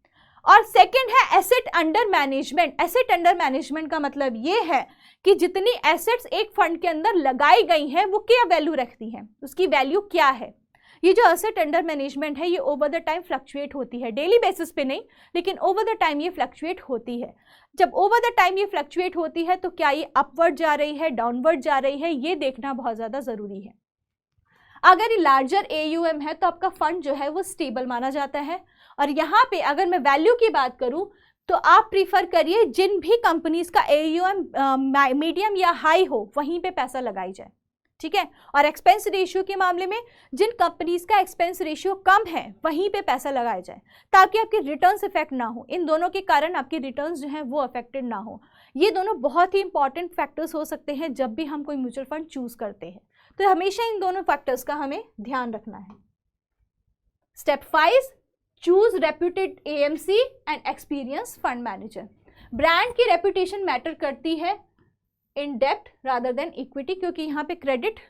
और सेकंड है asset under management. Asset under management का मतलब ये है कि जितनी एसेट्स एक फंड के अंदर लगाई गई हैं वो क्या वैल्यू रखती हैं, उसकी वैल्यू क्या है। ये जो एसेट अंडर मैनेजमेंट है ये ओवर द टाइम फ्लक्चुएट होती है, डेली बेसिस पे नहीं, लेकिन ओवर द टाइम ये फ्लक्चुएट होती है। जब ओवर द टाइम ये फ्लक्चुएट होती है तो क्या ये अपवर्ड जा रही है, डाउनवर्ड जा रही है, ये देखना बहुत ज़्यादा ज़रूरी है। अगर ये लार्जर AUM है तो आपका फंड जो है वो स्टेबल माना जाता है। और यहाँ पे अगर मैं वैल्यू की बात करूँ तो आप प्रीफर करिए जिन भी कंपनीज का AUM मीडियम या हाई हो वहीं पे पैसा लगाई जाए, ठीक है। और एक्सपेंस रेशियो के मामले में जिन कंपनीज का एक्सपेंस रेशियो कम है वहीं पे पैसा लगाया जाए, ताकि आपके रिटर्न्स इफेक्ट ना हो। इन दोनों के कारण आपकी रिटर्न्स जो है वो अफेक्टेड ना हो। ये दोनों बहुत ही इंपॉर्टेंट फैक्टर्स हो सकते हैं जब भी हम कोई म्यूचुअल फंड चूज करते हैं। तो हमेशा इन दोनों फैक्टर्स का हमें ध्यान रखना है। Step 5, choose reputed AMC and experience fund manager. Brand की रेपुटेशन मैटर करती है in depth rather than equity, क्योंकि यहाँ पे क्रेडिट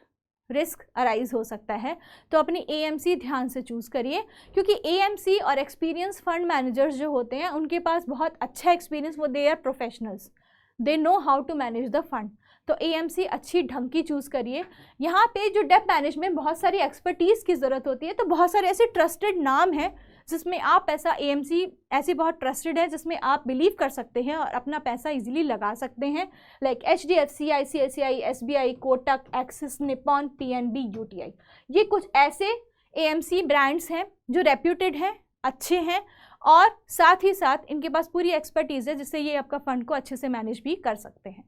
रिस्क अराइज हो सकता है। तो अपनी AMC ध्यान से चूज करिए, क्योंकि AMC और एक्सपीरियंस फंड मैनेजर्स जो होते हैं उनके पास बहुत अच्छा एक्सपीरियंस, वो they are professionals, they know how to manage the fund. तो AMC अच्छी ढंग की चूज़ करिए। यहाँ पे जो डेप्थ मैनेजमेंट बहुत सारी एक्सपर्टीज़ की ज़रूरत होती है, तो बहुत सारे ऐसे ट्रस्टेड नाम हैं जिसमें आप पैसा, AMC ऐसी बहुत ट्रस्टेड है जिसमें आप बिलीव कर सकते हैं और अपना पैसा इजीली लगा सकते हैं, like HDFC, ICICI, SBI, Kotak, axis, Nippon, PNB, UTI। ये कुछ ऐसे AMC ब्रांड्स हैं जो रेप्यूटेड हैं, अच्छे हैं, और साथ ही साथ इनके पास पूरी एक्सपर्टीज़ है जिससे ये आपका फंड को अच्छे से मैनेज भी कर सकते हैं।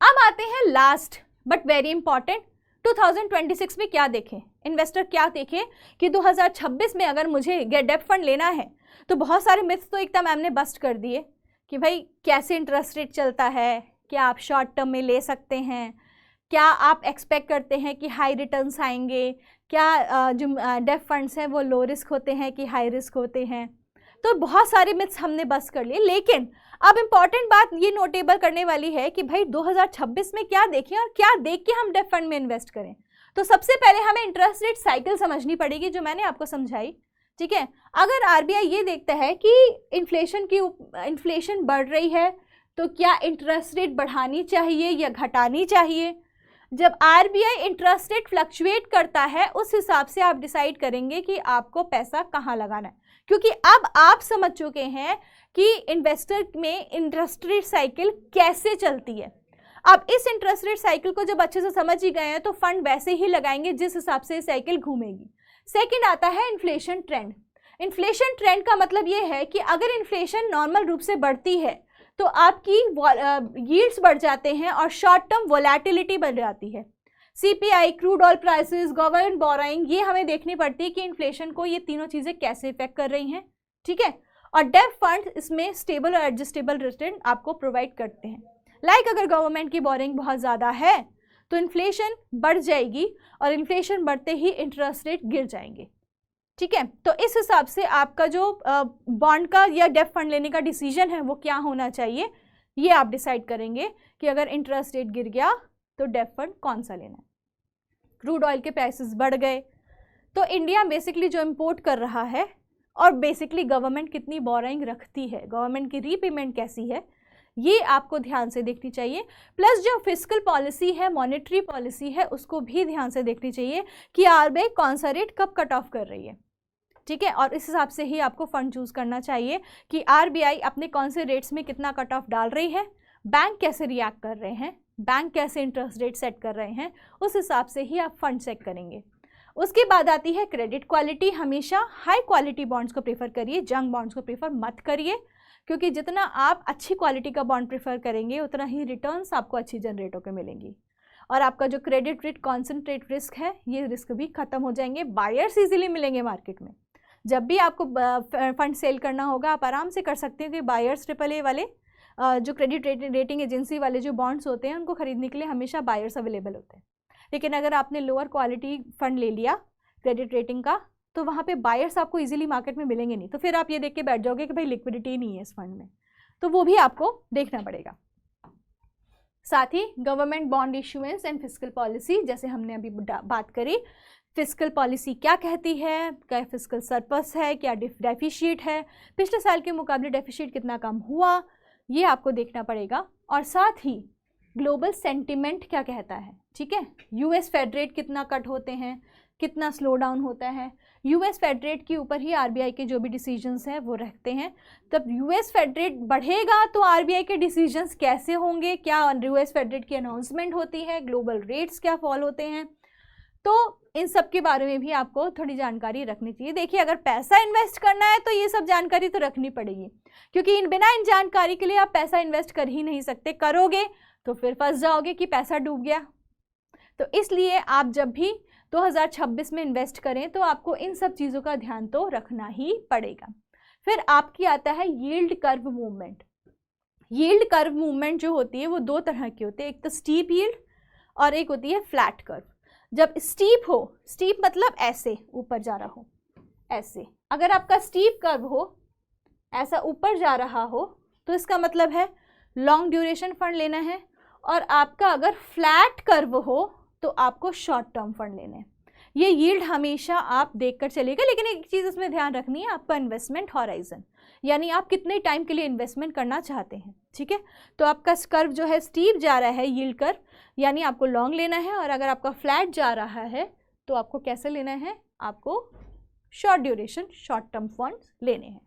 अब आते हैं लास्ट बट वेरी इंपॉर्टेंट, 2026 में क्या देखें, इन्वेस्टर क्या देखें कि 2026 में अगर मुझे डेब्ट फंड लेना है तो बहुत सारे मिथ्स तो एकदम मैम ने बस्ट कर दिए कि भाई कैसे इंटरेस्ट रेट चलता है, क्या आप शॉर्ट टर्म में ले सकते हैं, क्या आप एक्सपेक्ट करते हैं कि हाई रिटर्न्स आएंगे, क्या जो डेब्ट फंड्स हैं वो लो रिस्क होते हैं कि हाई रिस्क होते हैं। तो बहुत सारे मिथ्स हमने बस्ट कर लिए, लेकिन अब इम्पॉर्टेंट बात ये नोटेबल करने वाली है कि भाई 2026 में क्या देखें और क्या देख के हम डेब्ट फंड में इन्वेस्ट करें। तो सबसे पहले हमें इंटरेस्ट रेट साइकिल समझनी पड़ेगी जो मैंने आपको समझाई, ठीक है। अगर RBI ये देखता है कि इन्फ्लेशन बढ़ रही है तो क्या इंटरेस्ट रेट बढ़ानी चाहिए या घटानी चाहिए? जब आरबीआई इंटरेस्ट रेट फ्लक्चुएट करता है उस हिसाब से आप डिसाइड करेंगे कि आपको पैसा कहाँ लगाना है, क्योंकि अब आप समझ चुके हैं कि इन्वेस्टर में इंटरेस्ट रेट साइकिल कैसे चलती है। अब इस इंटरेस्ट रेट साइकिल को जब अच्छे से समझ ही गए हैं तो फंड वैसे ही लगाएंगे जिस हिसाब से साइकिल घूमेगी। सेकंड आता है इन्फ्लेशन ट्रेंड। इन्फ्लेशन ट्रेंड का मतलब ये है कि अगर इन्फ्लेशन नॉर्मल रूप से बढ़ती है तो आपकी यील्ड्स बढ़ जाते हैं और शॉर्ट टर्म वोलेटिलिटी बढ़ जाती है। CPI, crude oil prices, government borrowing, ये हमें देखनी पड़ती है कि इन्फ्लेशन को ये तीनों चीज़ें कैसे इफेक्ट कर रही हैं, ठीक है। और डेब्ट फंड इसमें स्टेबल और एडजस्टेबल रिटर्न आपको प्रोवाइड करते हैं। अगर गवर्नमेंट की बोरिंग बहुत ज़्यादा है तो इन्फ्लेशन बढ़ जाएगी और इन्फ्लेशन बढ़ते ही इंटरेस्ट रेट गिर जाएंगे, ठीक है। तो इस हिसाब से आपका जो बॉन्ड का या डेब्ट फंड लेने का डिसीजन है वो क्या होना चाहिए, ये आप डिसाइड करेंगे कि अगर इंटरेस्ट रेट गिर गया तो डेब्ट फंड कौन सा लेना है। क्रूड ऑयल के प्राइसेस बढ़ गए तो इंडिया बेसिकली जो इम्पोर्ट कर रहा है और बेसिकली गवर्नमेंट कितनी बोरिंग रखती है, गवर्नमेंट की रीपेमेंट कैसी है, ये आपको ध्यान से देखनी चाहिए। प्लस जो फिस्कल पॉलिसी है, मॉनेटरी पॉलिसी है, उसको भी ध्यान से देखनी चाहिए कि आरबीआई कौन सा रेट कब कट ऑफ कर रही है, ठीक है। और इस हिसाब से ही आपको फंड चूज करना चाहिए कि आरबीआई अपने कौन से रेट्स में कितना कट ऑफ डाल रही है, बैंक कैसे रिएक्ट कर रहे हैं, बैंक कैसे इंटरेस्ट रेट सेट कर रहे हैं, उस हिसाब से ही आप फंड सेट करेंगे। उसके बाद आती है क्रेडिट क्वालिटी। हमेशा हाई क्वालिटी बॉन्ड्स को प्रेफर करिए, जंक बॉन्ड्स को प्रेफर मत करिए, क्योंकि जितना आप अच्छी क्वालिटी का बॉन्ड प्रेफर करेंगे उतना ही रिटर्न्स आपको अच्छी जनरेट होकर मिलेंगी और आपका जो क्रेडिट रेट कॉन्सेंट्रेट रिस्क है ये रिस्क भी खत्म हो जाएंगे। बायर्स इजीली मिलेंगे मार्केट में। जब भी आपको फंड सेल करना होगा आप आराम से कर सकते हैं कि बायर्स AAA वाले जो क्रेडिट रेटिंग एजेंसी वाले जो बॉन्ड्स होते हैं उनको खरीदने के लिए हमेशा बायर्स अवेलेबल होते हैं। लेकिन अगर आपने लोअर क्वालिटी फंड ले लिया क्रेडिट रेटिंग का तो वहाँ पे बायर्स आपको इजीली मार्केट में मिलेंगे नहीं, तो फिर आप ये देख के बैठ जाओगे कि भाई लिक्विडिटी नहीं है इस फंड में, तो वो भी आपको देखना पड़ेगा। साथ ही government bond issuance and fiscal policy, जैसे हमने अभी बात करी, फिस्कल पॉलिसी क्या कहती है, क्या फिस्कल सरप्लस है, क्या डेफिशिट है, पिछले साल के मुकाबले डेफिशिट कितना कम हुआ, ये आपको देखना पड़ेगा। और साथ ही ग्लोबल सेंटिमेंट क्या कहता है, ठीक है। यूएस फेड रेट कितना कट होते हैं, कितना स्लो डाउन होता है, यूएस फेड रेट के ऊपर ही आरबीआई के जो भी डिसीजंस हैं वो रखते हैं। तब यूएस फेड रेट बढ़ेगा तो आरबीआई के डिसीजंस कैसे होंगे, क्या यूएस फेड रेट की अनाउंसमेंट होती है, ग्लोबल रेट्स क्या फॉल होते हैं, तो इन सब के बारे में भी आपको थोड़ी जानकारी रखनी चाहिए। देखिए अगर पैसा इन्वेस्ट करना है तो ये सब जानकारी तो रखनी पड़ेगी, क्योंकि बिना इन जानकारी के लिए आप पैसा इन्वेस्ट कर ही नहीं सकते, करोगे तो फिर फंस जाओगे कि पैसा डूब गया। तो इसलिए आप जब भी 2026 में इन्वेस्ट करें तो आपको इन सब चीज़ों का ध्यान तो रखना ही पड़ेगा। फिर आपकी आता है yield curve movement. Yield curve movement जो होती है वो दो तरह की होती है, एक तो स्टीप यील्ड और एक होती है फ्लैट कर्व। जब स्टीप हो, स्टीप मतलब ऐसे ऊपर जा रहा हो, ऐसे अगर आपका स्टीप कर्व हो, ऐसा ऊपर जा रहा हो, तो इसका मतलब है लॉन्ग ड्यूरेशन फंड लेना है। और आपका अगर फ्लैट कर्व हो तो आपको शॉर्ट टर्म फंड लेने हैं। ये यील्ड हमेशा आप देखकर चलेगा, लेकिन एक चीज़ इसमें ध्यान रखनी है, आपका इन्वेस्टमेंट हॉराइजन, यानी आप कितने टाइम के लिए इन्वेस्टमेंट करना चाहते हैं, ठीक है। तो आपका कर्व जो है स्टीप जा रहा है यील्ड कर्व, यानी आपको लॉन्ग लेना है, और अगर आपका फ्लैट जा रहा है तो आपको कैसे लेना है, आपको short duration short term funds लेने हैं।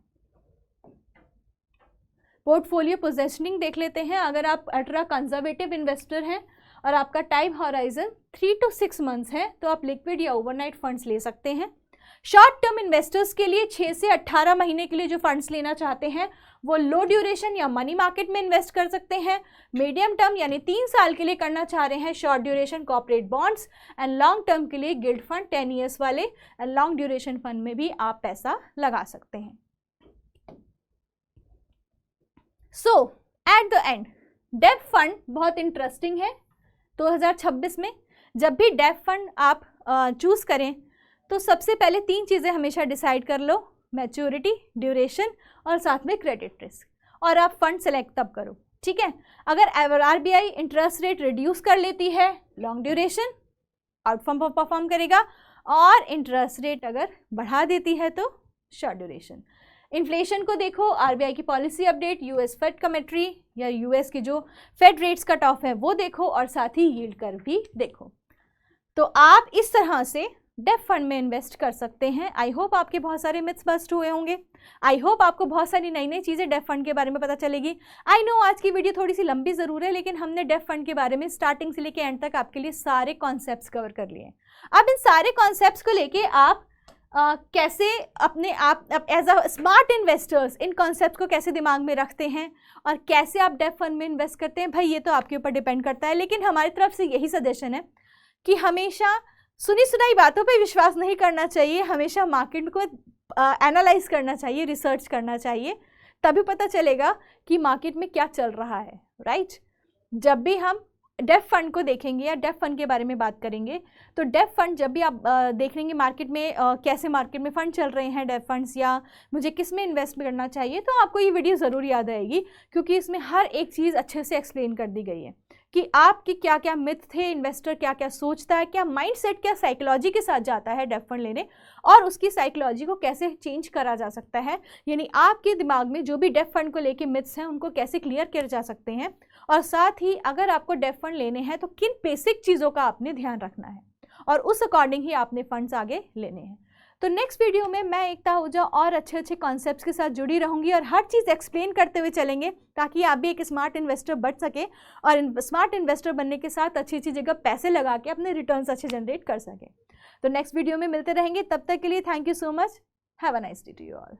पोर्टफोलियो पोजीशनिंग देख लेते हैं। अगर आप अल्ट्रा कंजर्वेटिव इन्वेस्टर हैं और आपका टाइम हॉराइजन 3 to 6 मंथ्स है तो आप लिक्विड या ओवरनाइट फंड्स ले सकते हैं। शॉर्ट टर्म इन्वेस्टर्स के लिए 6 से 18 महीने के लिए जो फंड्स लेना चाहते हैं वो लो ड्यूरेशन या मनी मार्केट में इन्वेस्ट कर सकते हैं। मीडियम टर्म यानी 3 साल के लिए करना चाह रहे हैं short duration corporate bonds, and long term के लिए गिल्ड फंड 10 ईयर्स वाले एंड लॉन्ग ड्यूरेशन फंड में भी आप पैसा लगा सकते हैं। सो एट द एंड डेब्ट फंड बहुत इंटरेस्टिंग है। 2026 में जब भी डेब्ट फंड आप चूज करें तो सबसे पहले 3 चीज़ें हमेशा डिसाइड कर लो, मैच्योरिटी, ड्यूरेशन और साथ में क्रेडिट रिस्क, और आप फंड सेलेक्ट तब करो, ठीक है। अगर आरबीआई इंटरेस्ट रेट रिड्यूस कर लेती है, लॉन्ग ड्यूरेशन परफॉर्म करेगा, और इंटरेस्ट रेट अगर बढ़ा देती है तो शॉर्ट ड्यूरेशन। इन्फ्लेशन को देखो, आरबीआई की policy update, US Fed commentary या यूएस की जो फेड रेट्स कट ऑफ है वो देखो, और साथ ही यील्ड कर्व भी देखो। तो आप इस तरह से डेफ फंड में इन्वेस्ट कर सकते हैं। आई होप आपके बहुत सारे मिथ्स बस्ट हुए होंगे। आई होप आपको बहुत सारी नई नई चीज़ें डेफ फंड के बारे में पता चलेगी। आई नो आज की वीडियो थोड़ी सी लंबी ज़रूर है, लेकिन हमने डेफ फंड के बारे में स्टार्टिंग से लेके एंड तक आपके लिए सारे कॉन्सेप्ट्स कवर कर लिए हैं। अब इन सारे कॉन्सेप्ट्स को लेके आप कैसे अपने आप एज अ स्मार्ट इन्वेस्टर्स इन कॉन्सेप्ट को कैसे दिमाग में रखते हैं और कैसे आप डेफ फंड में इन्वेस्ट करते हैं, भाई ये तो आपके ऊपर डिपेंड करता है। लेकिन हमारी तरफ से यही सजेशन है कि हमेशा सुनी सुनाई बातों पे विश्वास नहीं करना चाहिए, हमेशा मार्केट को एनालाइज करना चाहिए, रिसर्च करना चाहिए, तभी पता चलेगा कि मार्केट में क्या चल रहा है, राइट। जब भी हम डेफ फंड को देखेंगे या डेफ फंड के बारे में बात करेंगे, तो डेफ फंड जब भी आप देख लेंगे मार्केट में कैसे मार्केट में फ़ंड चल रहे हैं डेफ फंड्स, या मुझे किस में इन्वेस्ट करना चाहिए, तो आपको ये वीडियो ज़रूर याद आएगी, क्योंकि इसमें हर एक चीज़ अच्छे से एक्सप्लेन कर दी गई है कि आपके क्या क्या मिथ थे, इन्वेस्टर क्या क्या सोचता है, क्या माइंडसेट, क्या साइकोलॉजी के साथ जाता है डेफ फंड लेने, और उसकी साइकोलॉजी को कैसे चेंज करा जा सकता है, यानी आपके दिमाग में जो भी डेफ फंड को लेके मिथ्स हैं उनको कैसे क्लियर किया जा सकते हैं, और साथ ही अगर आपको डेफ फंड लेने हैं तो किन बेसिक चीज़ों का आपने ध्यान रखना है और उस अकॉर्डिंग ही आपने फंड्स आगे लेने हैं। तो नेक्स्ट वीडियो में मैं एकता आहूजा और अच्छे अच्छे कॉन्सेप्ट्स के साथ जुड़ी रहूंगी और हर चीज़ एक्सप्लेन करते हुए चलेंगे, ताकि आप भी एक स्मार्ट इन्वेस्टर बन सके और स्मार्ट इन्वेस्टर बनने के साथ अच्छी अच्छी जगह पैसे लगा के अपने रिटर्न्स अच्छे जनरेट कर सके। तो नेक्स्ट वीडियो में मिलते रहेंगे, तब तक के लिए thank you so much, have a nice day to you all.